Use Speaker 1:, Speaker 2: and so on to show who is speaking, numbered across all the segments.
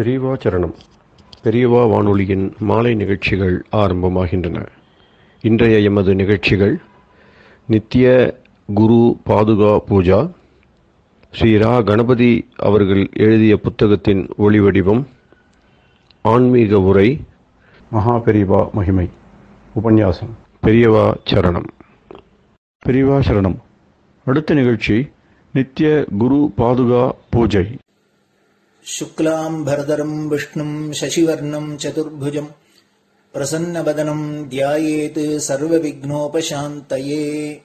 Speaker 1: பெரியவா சரணம். பெரியவா வானொலியின் மாலை நிகழ்ச்சிகள் ஆரம்பமாகின்றன. இன்றைய எமது நிகழ்ச்சிகள் நித்திய குரு பாதுகா பூஜா, ஸ்ரீ ரா கணபதி அவர்கள் எழுதிய புத்தகத்தின் ஒளிவடிவம், ஆன்மீக உரை, மகா பெரியவா மகிமை உபன்யாசம். பெரியவா சரணம். பெரியவா சரணம். அடுத்த நிகழ்ச்சி நித்திய குரு பாதுகா பூஜை.
Speaker 2: शुक्लाम्बरधरम् विष्णुम् शशिवर्णम् चतुर्भुजम् प्रसन्नवदनम् ध्यायेत् सर्वविघ्नोपशान्तये।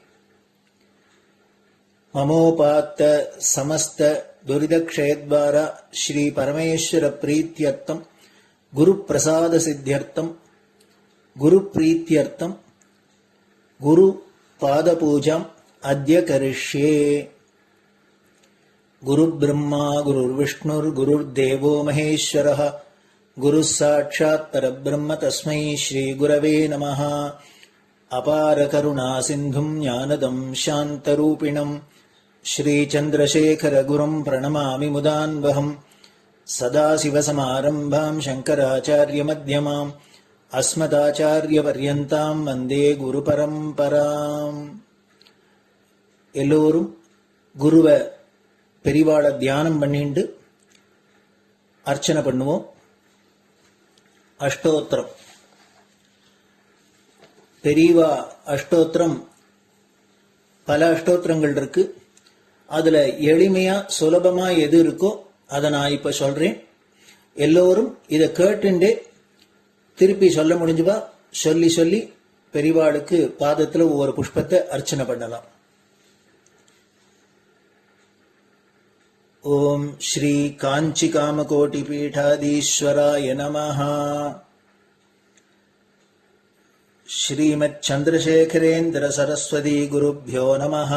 Speaker 2: ममोपात्त समस्त दुरितक्षयद्वारा श्रीपरमेश्वरप्रीत्यर्थम् गुरुप्रसादसिद्ध्यर्थम् गुरुप्रीत्यर्थम् गुरुपादपूजाम् अद्य करिष्ये। गुरुर्ब्रह्मा गुरुर्विष्णुर्गुरुर्देवो महेश्वरः गुरुः साक्षात् परब्रह्म तस्मै श्रीगुरवे नमः। अपारकरुणासिन्धुम् ज्ञानदम् शान्तरूपिणम् श्रीचन्द्रशेखरगुरुम् प्रणमामि मुदान्वहम्। सदाशिवसमारम्भाम् शङ्कराचार्यमध्यमाम् अस्मदाचार्यपर्यन्ताम् वन्दे गुरुपरम्पराम्. எல்லோரும் குருவை பெரிவாளை தியானம் பண்ணிண்டு அர்ச்சனை பண்ணுவோம். அஷ்டோத்திரம். பெரியவா அஷ்டோத்திரம் பல அஷ்டோத்திரங்கள் இருக்கு. அதுல எளிமையா சுலபமா எது இருக்கோ அதை நான் இப்ப சொல்றேன். எல்லோரும் இதை கேட்டுண்டே திருப்பி சொல்ல முடிஞ்சுவா சொல்லி சொல்லி பெரிவாளுக்கு பாதத்துல ஒவ்வொரு புஷ்பத்தை அர்ச்சனை பண்ணலாம். ओम श्री कांची कामकोटि पीठाधीश्वराय नमः। श्रीमत् चंद्रशेखरेन्द्र सरस्वती गुरुभ्यो नमः।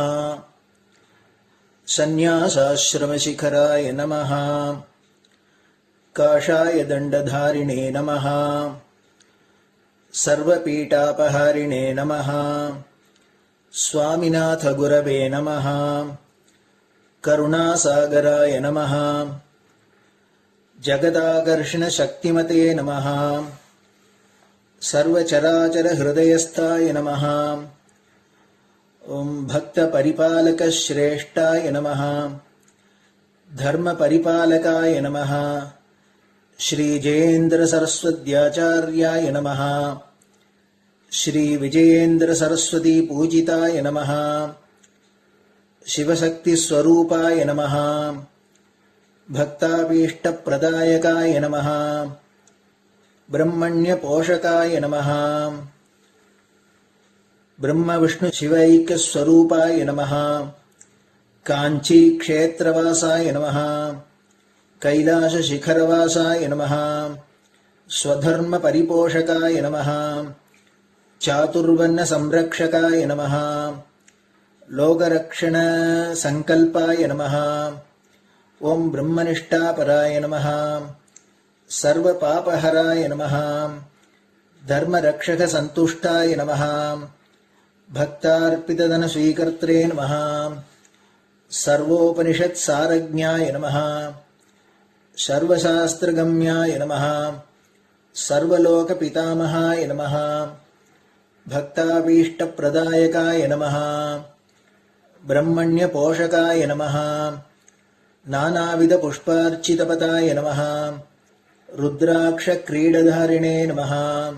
Speaker 2: संन्यासाश्रम शिखराय नमः। काषाय दंडधारिणे नमः। सर्वपीठापहारिणे नमः। स्वामिनाथ गुरवे नमः। करुणासागराय नमः। जगदाकर्षण शक्तिमते नमः। सर्वचराचर हृदयस्थाय नमः। ओम भक्त परिपालक श्रेष्ठाय नमः। धर्म परिपालकाय नमः। श्री जयेन्द्र सरस्वत्याचार्याय नमः। श्री विजयेन्द्र सरस्वती पूजिताय नमः। शिवशक्ति स्वरूपाय नमः। भक्ताभीष्ट प्रदायकाय नमः। ब्रह्मण्य पोषकाय नमः। ब्रह्म विष्णु शिवैक्य स्वरूपाय नमः। कांची क्षेत्रवासाय नमः। कैलाश शिखरवासाय नमः। स्वधर्म परिपोषकाय नमः। चातुर्वर्ण संरक्षकाय नमः। लोकरक्षण संकल्पाय नमः। ओम ब्रह्मनिष्ठापराय नमः। सर्वपापहराय नमः। धर्मरक्षक संतुष्टाय नमः। भक्तार्पितधन स्वीकर्त्रे नमः। सर्वोपनिषत् सारज्ञाय नमः। सर्वशास्त्रगम्याय नमः। सर्वलोक पितामहाय नमः। भक्ताभीष्ट प्रदायकाय नमः। ब्रह्मण्य पोषकाय नमः। नानाविध पुष्पार्चितपताय नमः। रुद्राक्ष क्रीडधारिणे नमः।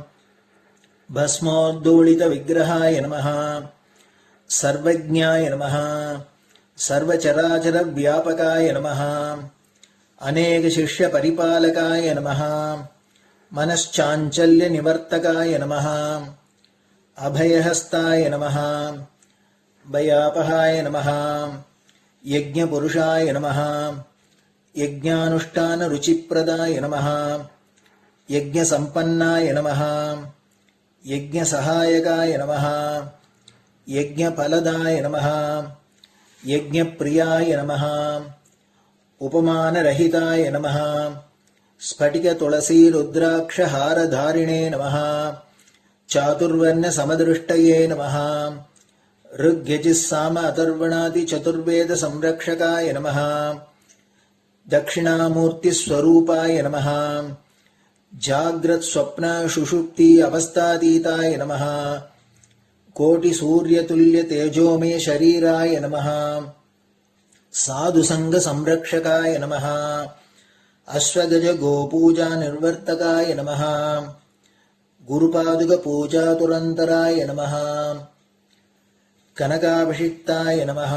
Speaker 2: भस्मोद्दोलित विग्रहाय नमः। सर्वज्ञाय नमः। सर्वचराचर व्यापकाय नमः। अनेक शिष्य परिपालकाय नमः। मनश्चाञ्चल्य निवर्तकाय नमः। अभयहस्ताय नमः। भयापहाय नमः। यज्ञपुरुषाय नमः। यज्ञानुष्ठान रुचिप्रदाय नमः। यज्ञसम्पन्नाय नमः। यज्ञसहायकाय नमः। यज्ञफलदाय नमः। यज्ञप्रियाय नमः। उपमानरहिताय नमः। स्फटिक तुलसी रुद्राक्ष हारधारिणे नमः। चातुर्वर्ण समदृष्टये नमः। ऋग्यजुस्साम अथर्वणादि चतुर्वेद संरक्षकाय नमः। दक्षिणामूर्तिस्वरूपाय नमः जाग्रत् स्वप्न सुषुप्ति अवस्थातीताय नमः कोटिसूर्यतुल्य तेजोमय शरीराय नमः साधुसंग संरक्षकाय नमः अश्वगज गोपूजा निर्वर्तकाय नमः गुरुपादुक पूजा तुरंतराय नमः कनकाभिषिक्ताय नमः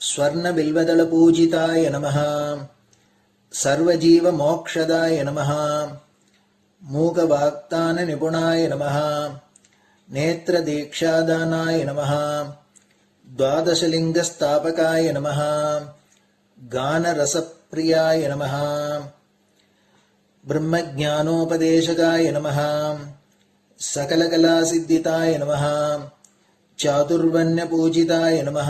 Speaker 2: स्वर्ण बिल्वदल पूजिताय नमः सर्वजीव मोक्षदाय नमः मूकवाक्तान निपुणाय नमः नेत्र दीक्षादानाय नमः द्वादशलिंग स्थापकाय नमः गान रसप्रियाय नमः ब्रह्मज्ञानोपदेशकाय नमः सकलकलासिद्धिताय नमः चातुर्वण्य पूजिताय नमः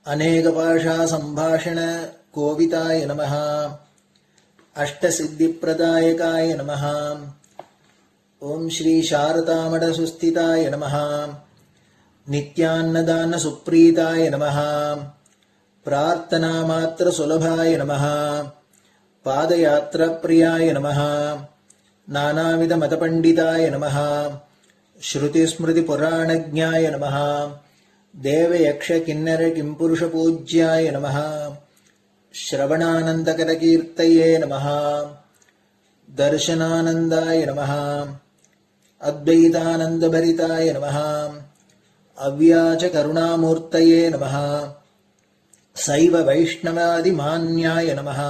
Speaker 2: अनेकभाषा संभाषण कोविताय नमः अष्टसिद्धिप्रदायकाय नमः ओम श्री शारदामठ सुस्थिताय नमः नित्यान्नदान सुप्रीताय नमः प्रार्थना मात्र सुलभाय नमः पादयात्रा प्रियाय नमः नानाविध मतपंडिताय नमः श्रुति स्मृति पुराणज्ञाय नमः देव यक्ष किन्नर किंपुरुष पूज्याय नमः श्रवणानंदकर कीर्तये नमः दर्शनानंदाय नमः अद्वैतानंदभरिताय नमः अव्याच करुणामूर्तये नमः शैव वैष्णवादिमान्याय नमः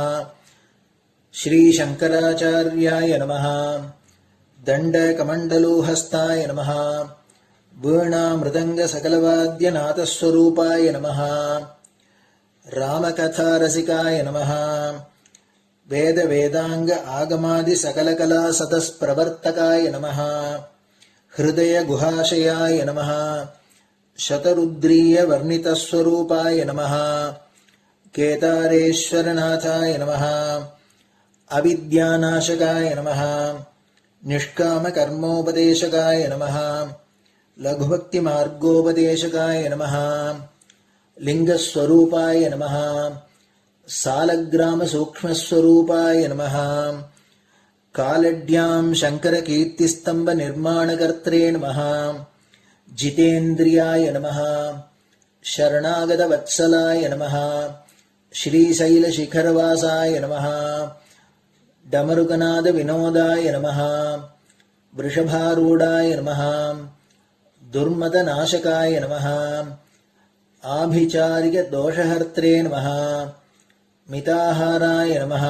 Speaker 2: श्री शंकराचार्याय नमः दंडकमंडलोहस्ताय नमः वीणा मृदंग सकलवाद्यनाथस्वरूपाय नमः रामकथा रसिकाय नमः वेद वेदांग आगमादि सकलकला सतस्प्रवर्तकाय नमः हृदय गुहाशयाय नमः शतरुद्रीय वर्णितस्वरूपाय नमः केदारेश्वरनाथाय नमः अविद्यानाशकाय नमः निष्कामकर्मोपदेशकाय नमः लघुभक्तिमार्गोपदेशकाय नमः लिंगस्वरूपाय नमः सालग्रामसूक्ष्मस्वरूपाय नमः कालड्यां शङ्करकीर्तिस्तम्भनिर्माणकर्त्रे नमः जितेन्द्रियाय नमः शरणागतवत्सलाय नमः श्रीशैलशिखरवासाय नमः डमरुकनादविनोदाय नमः वृषभारूढाय नमः दुर्मदनाशकाय नमः आभिचारिकदोषहर्त्रे नमः मिताहाराय नमः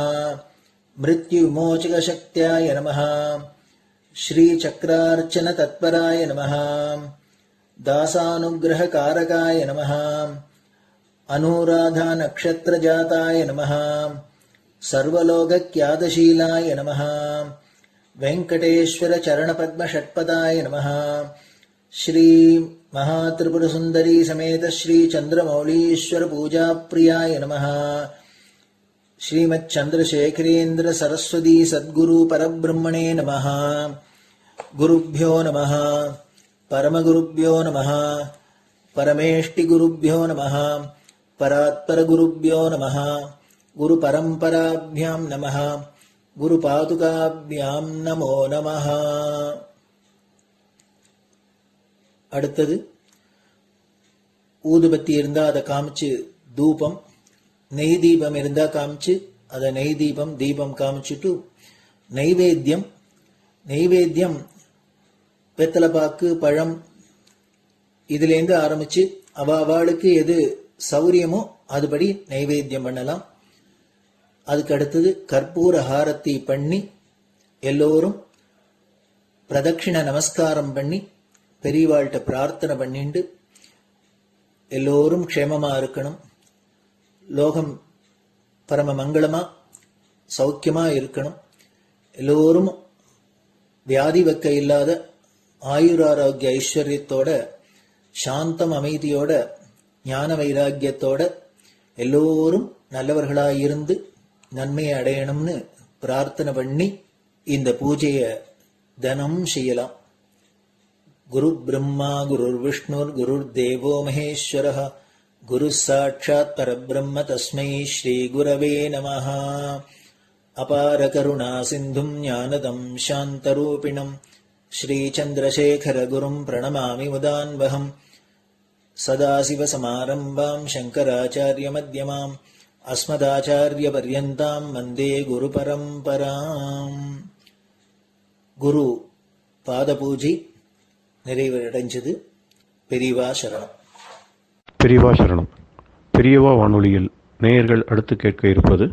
Speaker 2: मृत्युविमोचकशक्त्याय नमः श्रीचक्रार्चनतत्पराय नमः दासानुग्रहकारकाय नमः अनुराधानक्षत्रजाताय नमः सर्वलोकख्यातशीलाय नमः वेंकटेश्वरचरणपद्मषट्पदाय नमः श्री महात्रिपुरसुंदरी समेत श्री चंद्रमौलीश्वर पूजाप्रियाय नमः श्रीमच्चंद्रशेखरेन्द्र सरस्वती सद्गुरु परब्रह्मणे नमः गुरुभ्यो नमः परमगुरुभ्यो नमः परमेष्टिगुरुभ्यो नमः परात्परगुरुभ्यो नमः गुरुपरम्पराभ्यां नमः गुरुपादुकाभ्यां नमो नमः. அடுத்தது ஊதுபத்தி இருந்தா அதை காமிச்சு தூபம், நெய் தீபம் இருந்தா காமிச்சு அதை நெய் தீபம் தீபம் காமிச்சுட்டு நைவேத்தியம் வெத்தலைப்பாக்கு பழம் இதுலேருந்து ஆரம்பிச்சு அவளுக்கு எது சௌரியமோ அதுபடி நைவேத்தியம் பண்ணலாம். அதுக்கு அடுத்தது கற்பூர ஹாரத்தி பண்ணி எல்லோரும் பிரதட்சிண நமஸ்காரம் பண்ணி பெரியவாள்கிட்ட பிரார்த்தனை பண்ணிண்டு எல்லோரும் க்ஷேமமா இருக்கணும், லோகம் பரம மங்களமா சௌக்கியமா இருக்கணும், எல்லோரும் வியாதி வெக்க இல்லாத ஆயுராரோக்கிய ஐஸ்வர்யத்தோட சாந்தம் அமைதியோட ஞான வைராக்கியத்தோட எல்லோரும் நல்லவர்களாயிருந்து நன்மையை அடையணும்னு பிரார்த்தனை பண்ணி இந்த பூஜையை தினம் செய்யலாம். குரு பிரம்மா குருர் விஷ்ணுர் குருர் தேவோ மகேஸ்வரः குரு சாட்சாத் பரபிரம்ம தஸ்மை ஸ்ரீ குரவே நமஹ. அபார கருணா சிந்தும் ஞானதம் சாந்தரூபிணம் ஸ்ரீ சந்திரசேகர குரும் பிரணமாமி முதான்வகம். சதாசிவசமாரம்பாம் சங்கராச்சாரிய மத்யமாம் அஸ்மதாச்சாரிய பர்யந்தாம் வந்தே குரு பரம்பராம். குரு பாத பூஜை நிறைவடைஞ்சது. பெரியவா சரணம்.
Speaker 1: பெரியவா சரணம். பெரியவா வானொலியில் நேயர்கள் அடுத்து கேட்க இருப்பது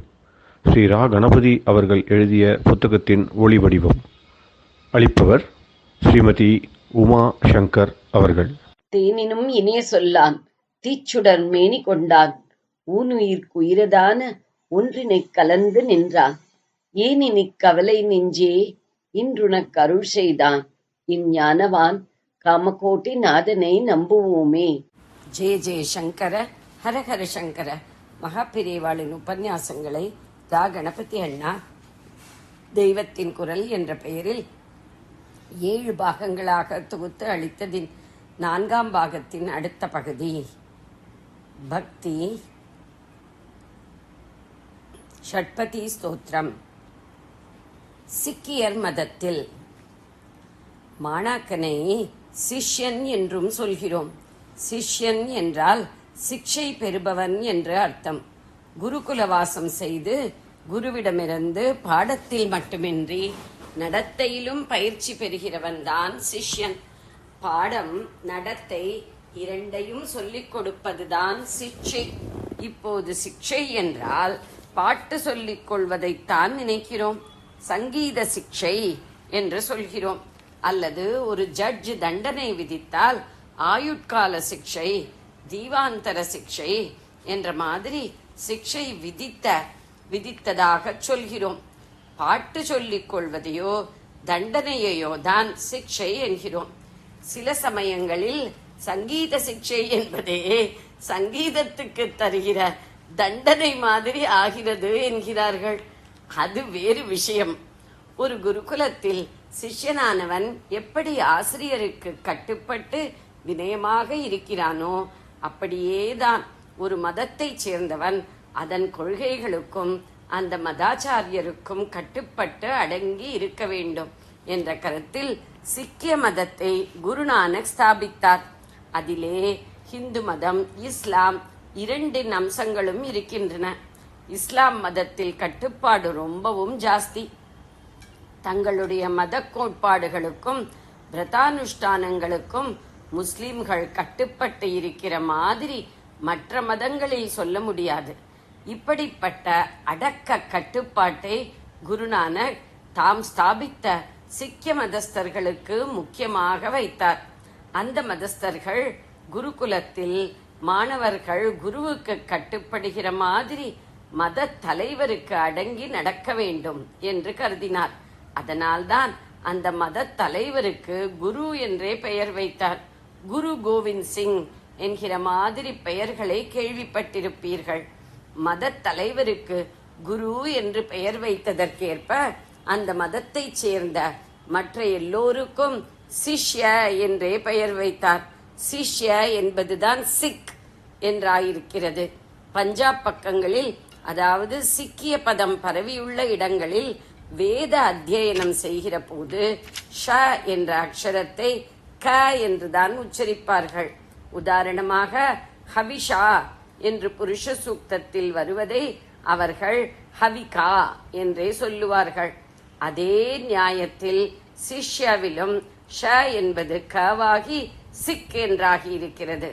Speaker 1: ஸ்ரீ ரா கணபதி அவர்கள் எழுதிய புத்தகத்தின் ஒளி வடிவம். அளிப்பவர் ஸ்ரீமதி உமா சங்கர் அவர்கள்.
Speaker 3: தேனினும் இனிய சொல்லான் தீச்சுடர் மேனி கொண்டான் ஊனுயிர்க்குயிரதான ஒன்றினைக் கலந்து நின்றான் ஏனினிக் கவலை நெஞ்சே இன்றுனக் அருள் செய்தான் இஞ்ஞானவான் காமகோட்டி நாதனை நம்புவோமே. ஜெய ஜெய சங்கர, ஹரஹர சங்கர. மகாபெரிவாளின் உபன்யாசங்களை ரா கணபதி அண்ணா தெய்வத்தின் குரல் என்ற பெயரில் 7 பாகங்களாக தொகுத்து அளித்ததின் 4ஆம் பாகத்தின் அடுத்த பகுதி பக்தி ஷட்பதி ஸ்தோத்திரம். சிக்கியர் மதத்தில் மாணாக்கனை சிஷ்யன் என்றும் சொல்கிறோம். சிஷ்யன் என்றால் சிக்ஷை பெறுபவன் என்று அர்த்தம். குருகுலவாசம் செய்து குருவிடமிருந்து பாடத்தில் மட்டுமின்றி நடத்தையிலும் பயிற்சி பெறுகிறவன் தான் சிஷ்யன். பாடம் நடத்தை இரண்டையும் சொல்லிக் கொடுப்பதுதான் சிக்ஷை. இப்போது சிக்ஷை என்றால் பாட்டு சொல்லிக் கொள்வதைத்தான் நினைக்கிறோம். சங்கீத சிக்ஷை என்று சொல்கிறோம். அல்லது ஒரு ஜட்ஜ் தண்டனை விதித்தால் ஆயுட்கால சிக்ஷை, தீவாந்தர சிக்ஷை என்ற மாதிரி சிக்ஷை விதித்ததாக சொல்கிறோம். பாட்டு சொல்லிக் கொள்வதையோ தண்டனையையோ தான் சிக்ஷை என்கிறோம். சில சமயங்களில் சங்கீத சிக்ஷை என்பதே சங்கீதத்துக்கு தருகிற தண்டனை மாதிரி ஆகிறது என்கிறார்கள். அது வேறு விஷயம். ஒரு குருகுலத்தில் சிஷ்யனானவன் எப்படி ஆசிரியருக்கு கட்டுப்பட்டு வினயமாக இருக்கிறானோ அப்படியேதான் ஒரு மதத்தைச் சேர்ந்தவன் அதன் கொள்கைகளுக்கும் அந்த மதாச்சாரியருக்கும் கட்டுப்பட்டு அடங்கி இருக்க வேண்டும் என்ற கருத்தில் சிக்கிய மதத்தை குருநானக் ஸ்தாபித்தார். அதிலே ஹிந்து மதம், இஸ்லாம் 2 அம்சங்களும் இருக்கின்றன. இஸ்லாம் மதத்தில் கட்டுப்பாடு ரொம்பவும் ஜாஸ்தி. தங்களுடைய மத கோட்பாடுகளுக்கும் விரதானுஷ்டானங்களுக்கும் முஸ்லிம்கள் கட்டுப்பட்டு இருக்கிற மாதிரி மற்ற மதங்களில் சொல்ல முடியாது. இப்படிப்பட்ட அடக்க கட்டுப்பாட்டை குருநானக் தாம் ஸ்தாபித்த சிக்கிய மதஸ்தர்களுக்கு முக்கியமாக வைத்தார். அந்த மதஸ்தர்கள் குருகுலத்தில் மாணவர்கள் குருவுக்கு கட்டுப்படுகிற மாதிரி மத தலைவருக்கு அடங்கி நடக்க வேண்டும் என்று கருதினார். அதனால்தான் அந்த மத தலைவருக்கு குரு என்றே பெயர் வைத்தார். குரு கோவிந்த் சிங் என்கிற மாதிரி பெயர்களை கேள்விப்பட்டிருப்பீர்கள். மத தலைவருக்கு குரு என்று பெயர் வைத்ததற்கேற்ப அந்த மதத்தைச் சேர்ந்த மற்ற எல்லோருக்கும் சிஷ்ய என்றே பெயர் வைத்தார். சிஷ்ய என்பதுதான் சிக் என்றாயிருக்கிறது. பஞ்சாப் பக்கங்களில், அதாவது சிக்கிய பதம் பரவியுள்ள இடங்களில் வேத அத்தியனம் செய்கிற போது ஷ என்ற அக்ஷரத்தை க என்றுதான் உச்சரிப்பார்கள். உதாரணமாக ஹவிஷா என்று புருஷ சூக்தத்தில் வருவதை அவர்கள் ஹவிகா என்றே சொல்லுவார்கள். அதே நியாயத்தில் சிஷ்யாவிலும் ஷ என்பது கவாகி சிக் என்றாகி இருக்கிறது.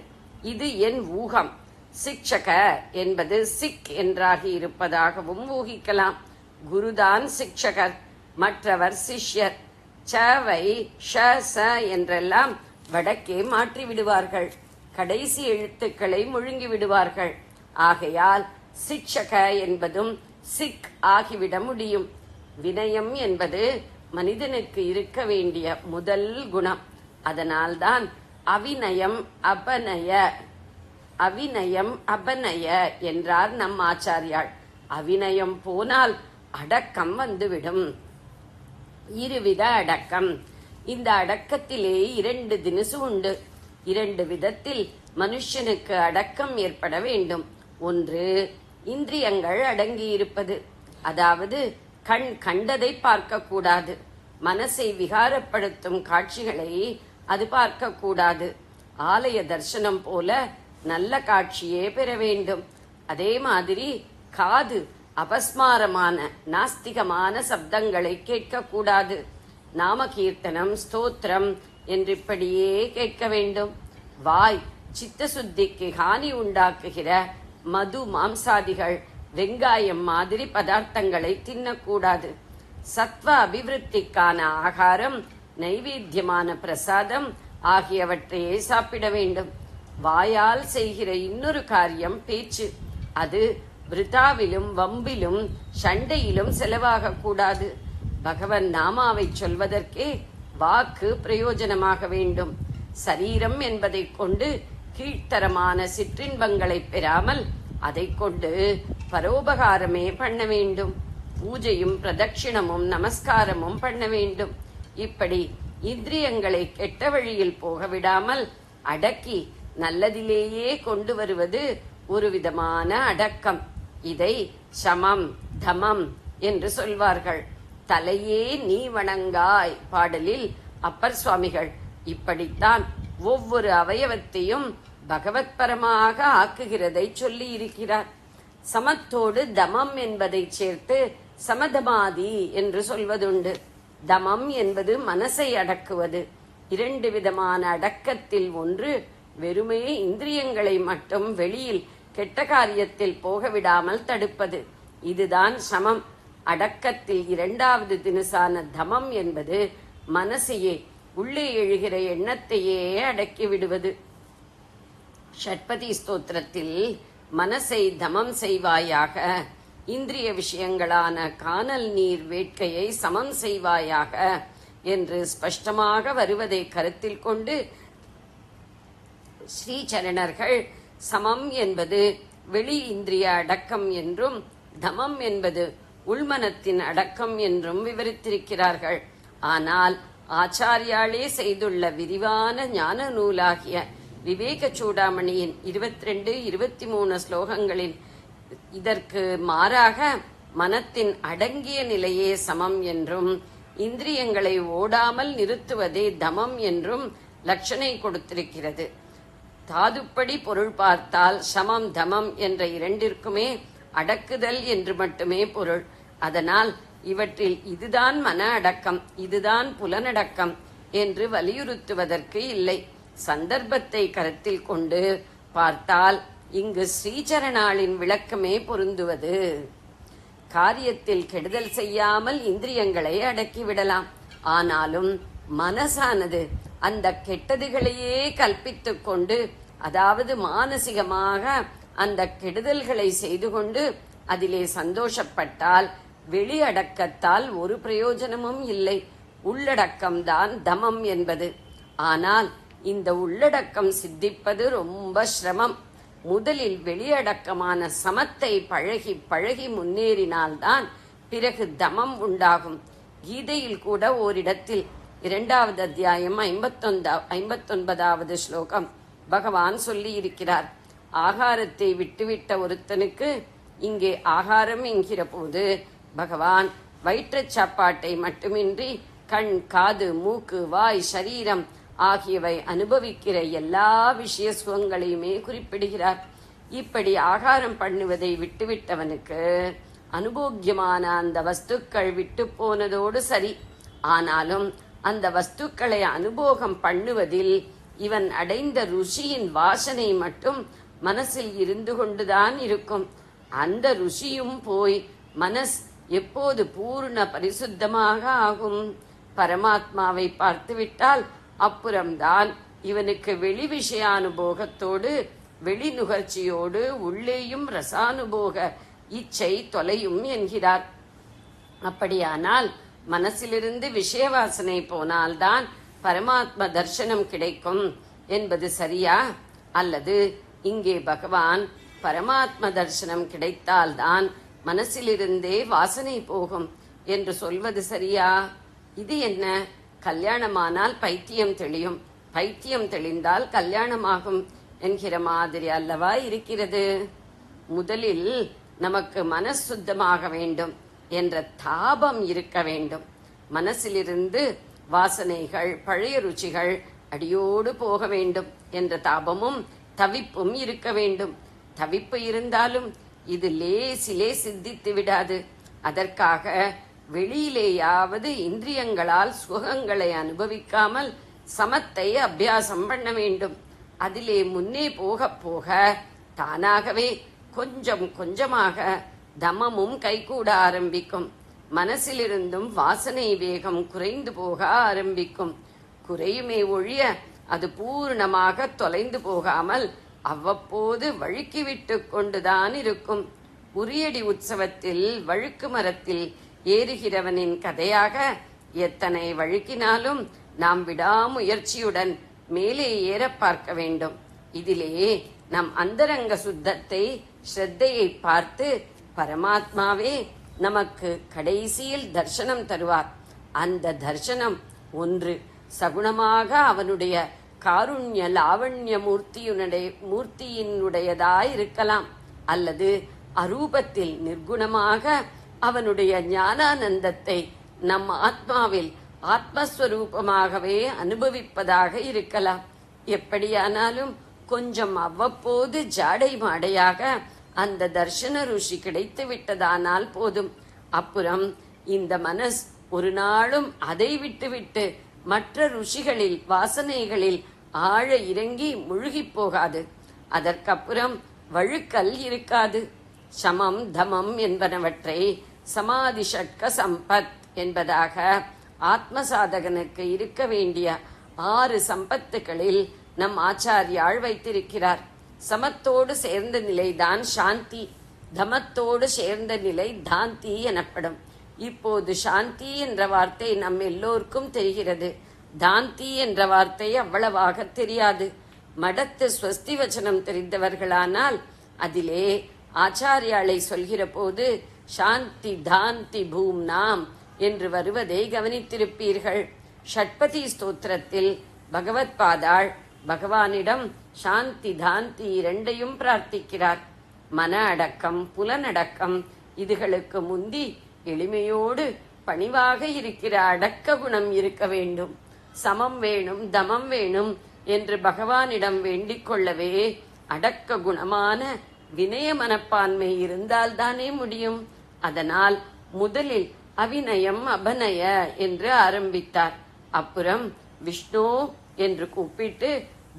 Speaker 3: இது என் ஊகம். சிக்ஷக என்பது சிக் என்றாகி இருப்பதாகவும் ஊகிக்கலாம். குருதான் சிக்ஷகர், மற்றவர் சிஷ்யர். சவை ஷ ச என்றெல்லாம் வடக்கே மாற்றி விடுவார்கள். கடைசி எழுத்துக்களை முழுங்கி விடுவார்கள். ஆகையால் சிக்ஷக என்பதும் சிக் ஆகிவிட முடியும். வினயம் என்பது மனிதனுக்கு இருக்க வேண்டிய முதல் குணம். அதனால்தான் அவிநயம் அபநய என்றார் நம் ஆச்சாரியாள். அவிநயம் போனால் அடக்கம் வந்துவிடும். இருவித அடக்கம். இந்த அடக்கத்திலே 2 தினசு உண்டு. 2 விதத்தில் மனுஷனுக்கு அடக்கம் ஏற்பட வேண்டும். ஒன்று, இந்திரியங்கள் அடங்கியிருப்பது, அதாவது கண் கண்டதை பார்க்க கூடாது, மனசை விகாரப்படுத்தும் காட்சிகளை அது பார்க்க கூடாது. ஆலய தரிசனம் போல நல்ல காட்சியே பெற வேண்டும். அதே மாதிரி காது அபஸ்மாரமான நாஸ்திகமான சப்தங்களை கேட்கக்கூடாது. நாம கீர்த்தனம், ஸ்தோத்திரம் என்றிப்படியே கேட்க வேண்டும். வாய் சித்த சுத்திக்கு ஹானி உண்டாக்குகிற மது, மாம்சாதிகள், வெங்காயம் மாதிரி பதார்த்தங்களை தின்னக்கூடாது. சத்வ அபிவிருத்திக்கான ஆகாரம், நைவேத்தியமான பிரசாதம் ஆகியவற்றையே சாப்பிட வேண்டும். வாயால் செய்கிற இன்னொரு காரியம் பேச்சு. அது விருதாவிலும் வம்பிலும் சண்டையிலும் செலவாக கூடாது. பகவன் நாமாவை சொல்வதற்கே வாக்கு பிரயோஜனமாக வேண்டும். சரீரம் என்பதை கொண்டு கீழ்த்தரமான சிற்றின்பங்களை பெறாமல் அதை கொண்டு பரோபகாரமே பண்ண வேண்டும். பூஜையும் பிரதட்சிணமும் நமஸ்காரமும் பண்ண வேண்டும். இப்படி இந்திரியங்களை கெட்ட வழியில் போக விடாமல் அடக்கி நல்லதிலேயே கொண்டு வருவது ஒரு விதமான அடக்கம். இதை சமம் தமம் என்று சொல்வார்கள். தலையே நீ வணங்காய் பாடலில் அப்பர் சுவாமிகள் இப்படித்தான் ஒவ்வொரு அவயவத்தையும் பகவத் பரமாக ஆக்குகிறதை சொல்லி இருக்கிறார். சமத்தோடு தமம் என்பதை சேர்த்து சமதமாதி என்று சொல்வதுண்டு. தமம் என்பது மனசை அடக்குவது. 2 விதமான அடக்கத்தில் ஒன்று, வெறுமே இந்திரியங்களை மட்டும் வெளியில் கெட்ட காரியத்தில் போக விடாமல் தடுப்பது. இதுதான் சமம். அடக்கத்தில் 2வது தினுசான தமம் என்பது மனசையே, உள்ளே எழுகிற எண்ணத்தையே அடக்கி விடுவது. ஷட்பதி ஸ்தோத்திரத்தில் மனசை தமம் செய்வாயாக, இந்திரிய விஷயங்களான கானல் நீர் வேட்கையை சமம் செய்வாயாக என்று ஸ்பஷ்டமாக வருவதை கருத்தில் கொண்டு ஸ்ரீசரணர்கள் சமம் என்பது வெளி இந்திரிய அடக்கம் என்றும் தமம் என்பது உள்மனத்தின் அடக்கம் என்றும் விவரித்திருக்கிறார்கள். ஆனால் ஆச்சாரியாலே செய்துள்ள விரிவான ஞான நூலாகிய விவேக சூடாமணியின் 22, 23 ஸ்லோகங்களில் இதற்கு மாறாக மனத்தின் அடங்கிய நிலையே சமம் என்றும் இந்திரியங்களை ஓடாமல் நிறுத்துவதே தமம் என்றும் லட்சணை கொடுத்திருக்கிறது. தாதுப்படி பொருள் பார்த்தால் சமம் தமம் என்ற இரண்டிற்குமே அடக்குதல் என்று மட்டுமே பொருள். அதனால் இவற்றில் இதுதான் மன அடக்கம், இதுதான் புலனடக்கம் என்று வலியுறுத்துவதற்கு இல்லை. சந்தர்ப்பத்தை கருத்தில் கொண்டு பார்த்தால் இங்கு ஸ்ரீசரணாளின் விளக்கமே பொருந்துவது. காரியத்தில் கெடுதல் செய்யாமல் இந்திரியங்களை அடக்கிவிடலாம். ஆனாலும் மனசானது அந்த கெட்டதுகளையே கல்பித்துக் கொண்டு, அதாவது மானசிகமாக அந்த கெடுதல்களை செய்து கொண்டு அதிலே சந்தோஷப்பட்டால் வெளி அடக்கத்தால் ஒரு பிரயோஜனமும் இல்லை. உள்ளடக்கம்தான் தமம் என்பது. ஆனால் இந்த உள்ளடக்கம் சித்திப்பது ரொம்ப சிரமம். முதலில் வெளியடக்கமான சமத்தை பழகி பழகி முன்னேறினால்தான் பிறகு தமம் உண்டாகும். கீதையில் கூட ஓரிடத்தில் 2வது அத்தியாயம் 59வது ஸ்லோகம் பகவான் சொல்லி இருக்கிறார். ஆகாரத்தை விட்டுவிட்ட ஒருத்தனுக்கு இங்கே ஆகாரம் என்கிற போது பகவான் வயிற்றுச் சாப்பாட்டை மட்டுமின்றி கண், காது, மூக்கு, வாய், சரீரம் ஆகியவை அனுபவிக்கிற எல்லா விஷய சுகங்களையுமே குறிப்பிடுகிறார். இப்படி ஆகாரம் பண்ணுவதை விட்டுவிட்டவனுக்கு அனுபோக்கியமான அந்த வஸ்துக்கள் விட்டு போனதோடு சரி. ஆனாலும் அந்த வஸ்துக்களை அனுபோகம் பண்ணுவதில் இவன் அடைந்த ருசியின் வாசனை மட்டும் மனசில் இருந்து கொண்டுதான் இருக்கும். அந்த ருசியும் போய் மனஸ் எப்போது பூர்ண பரிசுத்தமாக ஆகும்? பரமாத்மாவை பார்த்துவிட்டால் அப்புறம்தான் இவனுக்கு வெளி விஷயானுபோகத்தோடு வெளி நுகர்ச்சியோடு உள்ளேயும் ரசானுபோக இச்சை தொலையும் என்கிறார். அப்படியானால் மனசிலிருந்து விஷய வாசனை போனால்தான் பரமாத்ம தர்சனம் கிடைக்கும் என்பது சரியா? அல்லது இங்கே பகவான் பரமாத்ம தர்சனம் கிடைத்தால்தான் மனசிலிருந்தே வாசனை போகும் என்று சொல்வது சரியா? இது என்ன? கல்யாணமானால் பைத்தியம் தெளியும், பைத்தியம் தெளிந்தால் கல்யாணமாகும் என்கிற மாதிரி அல்லவா இருக்கிறது. முதலில் நமக்கு மனசுத்தமாக வேண்டும் என்ற தாபம் இருக்க வேண்டும். மனசிலிருந்து வாசனைகள், பழைய ருச்சிகள் அடியோடு போக வேண்டும் என்ற தாபமும் தவிப்பும் இருக்க வேண்டும். தவிப்பு இருந்தாலும் இது லேசிலே சித்தித்து விடாது. அதற்காக வெளியிலேயாவது இந்திரியங்களால் சுகங்களை அனுபவிக்காமல் சமத்தை அபியாசம் பண்ண வேண்டும். அதிலே முன்னே போக போக தானாகவே கொஞ்சம் கொஞ்சமாக தமமும் கைகூட ஆரம்பிக்கும். மனசிலிருந்தும் வாசனை வேகம் குறைந்து போக ஆரம்பிக்கும். குறையுமே ஒழிய அது பூர்ணமாக தொலைந்து போகாமல் அவ்வப்போது வழுக்கிவிட்டு கொண்டுதான் இருக்கும். உரியடி உற்சவத்தில் வழுக்கு மரத்தில் ஏறுகிறவனின் கதையாக எத்தனை வழுக்கினாலும் நாம் விடாமுயற்சியுடன் மேலே ஏற பார்க்க வேண்டும். இதிலே நம் அந்தரங்க சுத்தத்தை, ஸ்ரத்தையை பார்த்து பரமாத்மாவே நமக்கு கடைசியில் தர்சனம் தருவார். அந்த தர்சனம் ஒன்று சகுணமாக அவனுடைய காருண்ய லாவண்ய மூர்த்தியினுடையதாயிருக்கலாம், அல்லது அரூபத்தில் நிர்குணமாக அவனுடைய ஞானானந்தத்தை நம் ஆத்மாவில் ஆத்மஸ்வரூபமாகவே அனுபவிப்பதாக இருக்கலாம். எப்படியானாலும் கொஞ்சம் அவ்வப்போது ஜாடை மாடையாக அந்த தர்ஷன ருஷி கிடைத்து விட்டதானால் போதும். அப்புறம் இந்த மனஸ் ஒரு நாளும் அதை விட்டுவிட்டு மற்ற ருஷிகளில், வாசனைகளில் ஆழ இறங்கி முழுகி போகாது. அதற்கப்புறம் வழுக்கல் இருக்காது. சமம் தமம் என்பனவற்றை சமாதி ஷட்க சம்பத் என்பதாக ஆத்ம சாதகனுக்கு இருக்க வேண்டிய 6 சம்பத்துகளில் நம் ஆச்சாரியாள் வைத்திருக்கிறார். சமத்தோடு சேர்ந்த நிலைதான் சாந்தி, தமத்தோடு சேர்ந்த நிலை தாந்தி எனப்படும். இப்போது சாந்தி என்ற வார்த்தை நம் எல்லோருக்கும் தெரிகிறது. தாந்தி என்ற வார்த்தை அவ்வளவாக தெரியாது. மடத்து ஸ்வஸ்தி வச்சனம் தெரிந்தவர்களானால் அதிலே ஆச்சாரியாளை சொல்கிற போது சாந்தி தாந்தி பூம்னாம் என்று வருவதை கவனித்திருப்பீர்கள். ஷட்பதி ஸ்தோத்திரத்தில் பகவத் பாதாள் பகவானிடம் சாந்தி தாந்தி இரண்டையும் பிரார்த்திக்கிறார். மன அடக்கம், புலனடக்கம் இதுகளுக்கு முந்தி எளிமையோடு பணிவாக இருக்கிற அடக்க குணம் இருக்க வேண்டும். சமம் வேணும், தமம் வேணும் என்று பகவானிடம் வேண்டிக் கொள்ளவே அடக்க குணமான வினய மனப்பான்மை இருந்தால்தானே முடியும். அதனால் முதலில் அவிநயம் அபநய என்று ஆரம்பித்தார். அப்புறம் விஷ்ணு என்று கூப்பிட்டு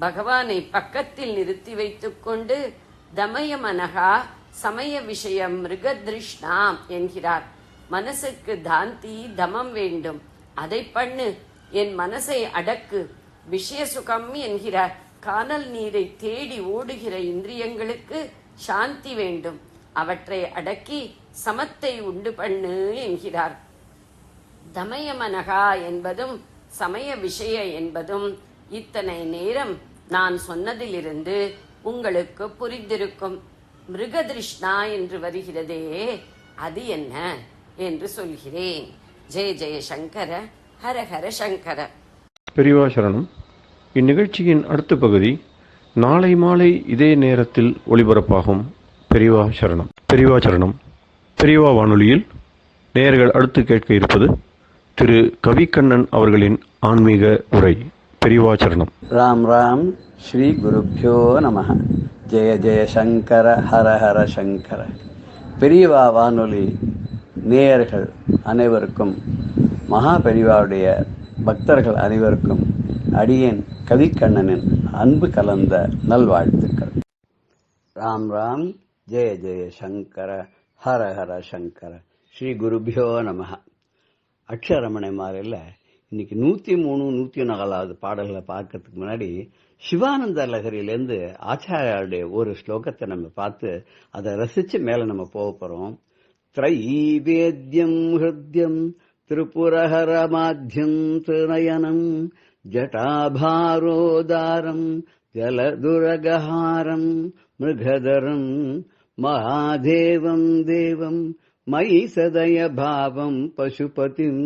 Speaker 3: பகவானை பக்கத்தில் நிறுத்தி வைத்துக் கொண்டு தமயமனகா சமய விஷயம் மிருகதிருஷ்ணாம் என்கிறார். மனசுக்கு தாந்தி தமம் வேண்டும், அதை பண்ணு, என் மனசை அடக்கு. விஷய சுகம் என்கிறார். கானல் நீரை தேடி ஓடுகிற இந்திரியங்களுக்கு சாந்தி வேண்டும், அவற்றை அடக்கி சமத்தை உண்டு பண்ணு என்கிறார். தமயமனகா என்பதும் சமய விஷய என்பதும் இத்தனை நேரம் நான் சொன்னதிலிருந்து உங்களுக்கு புரிந்திருக்கும். மிருகதிருஷ்ணா என்று வருகிறதே, அது என்ன என்று சொல்கிறேன். ஜெய ஜெய சங்கர, ஹர ஹர சங்கர.
Speaker 1: பெரியவா சரணம். இந்நிகழ்ச்சியின் அடுத்த பகுதி நாளை மாலை இதே நேரத்தில் ஒளிபரப்பாகும். பெரியவா சரணம். பெரியவா சரணம். பெரியவா வானொலியில் நேயர்கள் அடுத்து கேட்க இருப்பது திரு கவிக்கண்ணன் அவர்களின் ஆன்மீக உரை. பெரியவா சரணம்.
Speaker 4: ராம் ராம். ஸ்ரீ குருப்யோ நமஹ. ஜெய ஜெய சங்கர, ஹர ஹர சங்கர. பெரியவா வானொலி நேயர்கள் அனைவருக்கும், மகா பெரியவாவுடைய பக்தர்கள் அனைவருக்கும் அடியேன் கவிக்கண்ணனின் அன்பு கலந்த நல்வாழ்த்துக்கள். ராம் ராம். ஜெய ஜெய சங்கர, ஹர ஹர சங்கர. ஸ்ரீ குருபியோ நமஹ. அக்ஷரமணை மாறையில் இன்னைக்கு 103, 104 பாடல்களை பார்க்கறதுக்கு முன்னாடி சிவானந்த லஹரியிலேருந்து ஆச்சாரியாருடைய ஒரு ஸ்லோகத்தை நம்ம பார்த்து அதை ரசிச்சு மேல நம்ம போக போறோம். த்ரைவேத்யம் ஹிருத்யம் திரிபுரஹரமாத்யம் திருநயனம் ஜட்டாபாரோதாரம் ஜலதுரகஹாரம் மிருகதரம் மகாதேவம் தேவம் மயி சதய பாவம் பசுபதிம்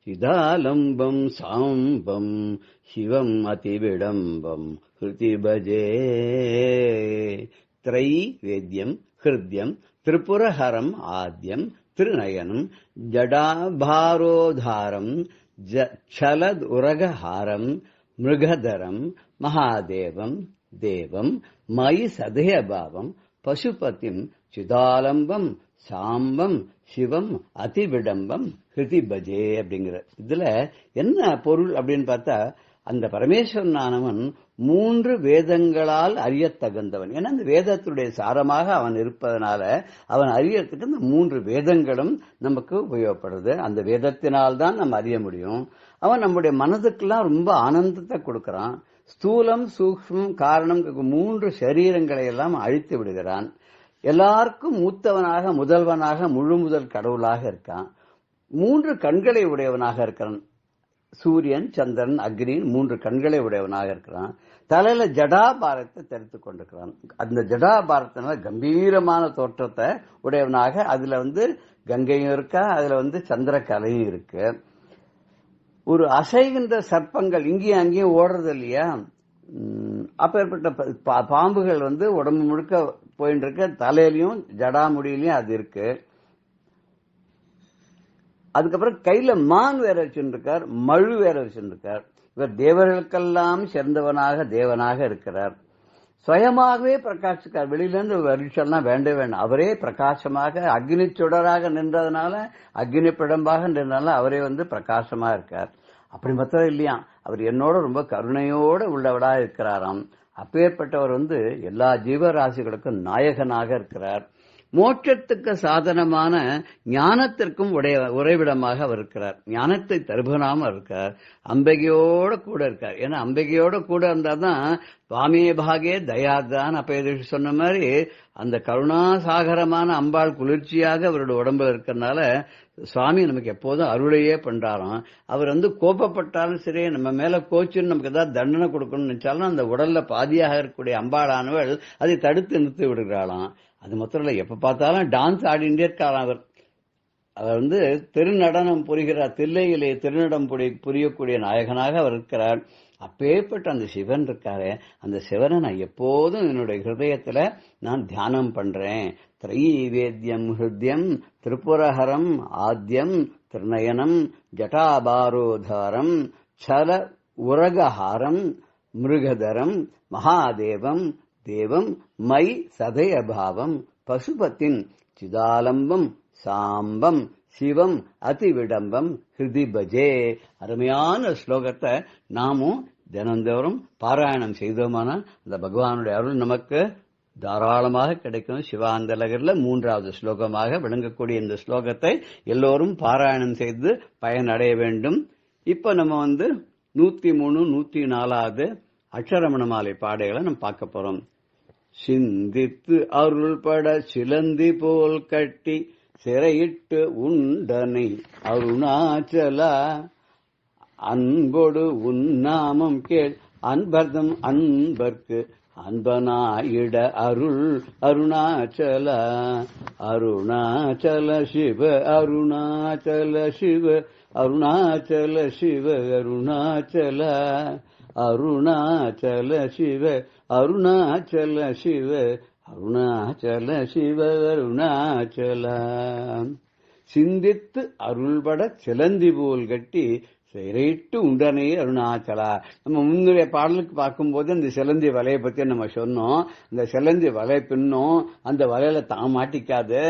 Speaker 4: சிதாலம்பம் சாம்பம் சிவம் அதிவிடம்பம் ஹிருதி பஜே. திரை வேத்யம் ஹிருத்யம் திரிபுரஹரம் ஆத்யம் திருநயனம் ஜடாபாரோதாரம் சலத் உரகஹாரம் மிருகதரம் மகாதேவம் தேவம் மயி சதயபாவம் பசுபதிம் சிதாலம்பம் சாம்பம் சிவம் அதிவிடம்பம் ஹிருதி பஜே அப்படிங்கிற இதுல என்ன பொருள் அப்படின்னு பார்த்தா, அந்த பரமேஸ்வரனானவன் 3 வேதங்களால் அறியத்தகுந்தவன். ஏன்னா அந்த வேதத்துடைய சாரமாக அவன் இருப்பதனால அவன் அறியறதுக்கு இந்த 3 வேதங்களும் நமக்கு உபயோகப்படுறது. அந்த வேதத்தினால்தான் நம்ம அறிய முடியும். அவன் நம்முடைய மனதுக்கெல்லாம் ரொம்ப ஆனந்தத்தை கொடுக்கறான். ஸ்தூலம் சூக்ஷ்மம் காரணம் 3 சரீரங்களை எல்லாம் அழித்து விடுகிறான். எல்லாருக்கும் மூத்தவனாக முதல்வனாக முழு முதல் கடவுளாக இருக்கான். 3 கண்களை உடையவனாக இருக்கிறான். சூரியன் சந்திரன் அக்னியின் 3 கண்களை உடையவனாக இருக்கிறான். தலையில ஜடாபாரத்தை தரித்துக் கொண்டிருக்கிறான். அந்த ஜடாபாரத்தினால கம்பீரமான தோற்றத்தை உடையவனாக, அதுல கங்கையும் இருக்கா, அதுல சந்திரகலையும் இருக்கு. ஒரு அசைகின்ற சர்ப்பங்கள் இங்கேயும் அங்கேயும் ஓடுறது இல்லையா, அப்பேற்பட்ட பாம்புகள் உடம்பு முழுக்க போயிட்டு இருக்க, தலையிலையும் ஜடாமுடியிலையும் அது இருக்கு. அதுக்கப்புறம் கையில மான் வேற வச்சுருக்கார், மழு வேற வச்சுருக்கார். இவர் தேவர்களுக்கெல்லாம் சேர்ந்தவனாக தேவனாக இருக்கிறார். சுயமாகவே பிரகாசிக்கார். வெளியில இருந்து வருஷம்லாம் வேண்டவே வேண்டாம். அவரே பிரகாசமாக அக்னி சுடராக நின்றதுனால, அக்னி பிடம்பாக நின்றதுனால அவரே பிரகாசமா இருக்கார். அப்படி மாத்திரம் இல்லையா, அவர் என்னோட ரொம்ப கருணையோட உள்ளவடா இருக்கிறாராம். அப்பேற்பட்டவர் எல்லா ஜீவராசிகளுக்கும் நாயகனாக இருக்கிறார். மோட்சத்துக்கு சாதனமான ஞானத்திற்கும் உறைவிடமாக அவர் இருக்கிறார். ஞானத்தை தருபனாம இருக்கார். அம்பிகையோட கூட இருக்கார். ஏன்னா அம்பிகையோட கூட இருந்தாதான் சுவாமியே பாகே தயாதான் அப்ப சொன்ன மாதிரி அந்த கருணாசாகரமான அம்பாள் குளிர்ச்சியாக அவருடைய உடம்புல இருக்கிறதுனால சுவாமி நமக்கு எப்போதும் அருளையே பண்றாராம். அவர் கோபப்பட்டாலும் சரி, நம்ம மேல கோச்சுன்னு நமக்கு ஏதாவது தண்டனை கொடுக்கணும்னு நினைச்சாலும் அந்த உடல்ல பாதியாக இருக்கக்கூடிய அம்பாளானவள் அதை தடுத்து நிறுத்தி விடுகிறாளாம். அது மாத்திரம் இல்ல, எப்ப பார்த்தாலும் டான்ஸ் ஆடிண்டே இருக்காராம் அவர். அவர் திருநடனம் புரிகிறார். தில்லையிலே திருநடம் புரியக்கூடிய நாயகனாக அவர் இருக்கிறார். அப்பேற்பட்ட அந்த சிவன் இருக்காரு, அந்த சிவனை நான் எப்போதும் என்னுடைய ஹிருதயத்துல நான் தியானம் பண்றேன். திரைவேத்யம் ஹிருத்யம் திரிபுரஹரம் ஆத்யம் திருநயனம் ஜட்டாபாரோதாரம் சல உரகஹாரம் மிருகதரம் மகாதேவம் தேவம் மை சதயபாவம் பசுபதின் சிதாலம்பம் சாம்பம் சிவம் அதிவிடம்பம் ஹிருதி பஜே. அருமையான ஸ்லோகத்தை நாமும் தினந்தோறும் பாராயணம் செய்தோமானால் அந்த பகவானுடைய அருள் நமக்கு தாராளமாக கிடைக்கும். சிவாந்தலகர்ல 3வது ஸ்லோகமாக விளங்கக்கூடிய இந்த ஸ்லோகத்தை எல்லோரும் பாராயணம் செய்து பயனடைய வேண்டும். இப்ப நம்ம 103, 104வது அக்ஷரமண மாலை பாடைகளை நம்ம பார்க்க போறோம். சிந்தித்து அருள்பட சிலந்தி போல் கட்டி சிறையிட்டு உண்டனை அருணாச்சலா அன்பொடு உன்னாமம் கேள் அன்பர்தம் அன்பர்க்கு அன்பனாயிட அருள் அருணாச்சல அருணாச்சல சிவ அருணாச்சல சிவ அருணாச்சல சிவ அருணாச்சல அருணாச்சல சிவ அருணாச்சல சிவ அருணாச்சல சிவ அருணாச்சல. சிந்தித்து அருள்பட சிலந்தி போல் கட்டி சிறையிட்டு உண்டனே அருணாச்சலா. நம்ம முன்னுடைய பாடலுக்கு பார்க்கும்போது அந்த சிலந்தி வலையை பத்தி நம்ம சொன்னோம். இந்த சிலந்தி வலை பின்னும் அந்த வலையில தான் மாட்டிக்காது.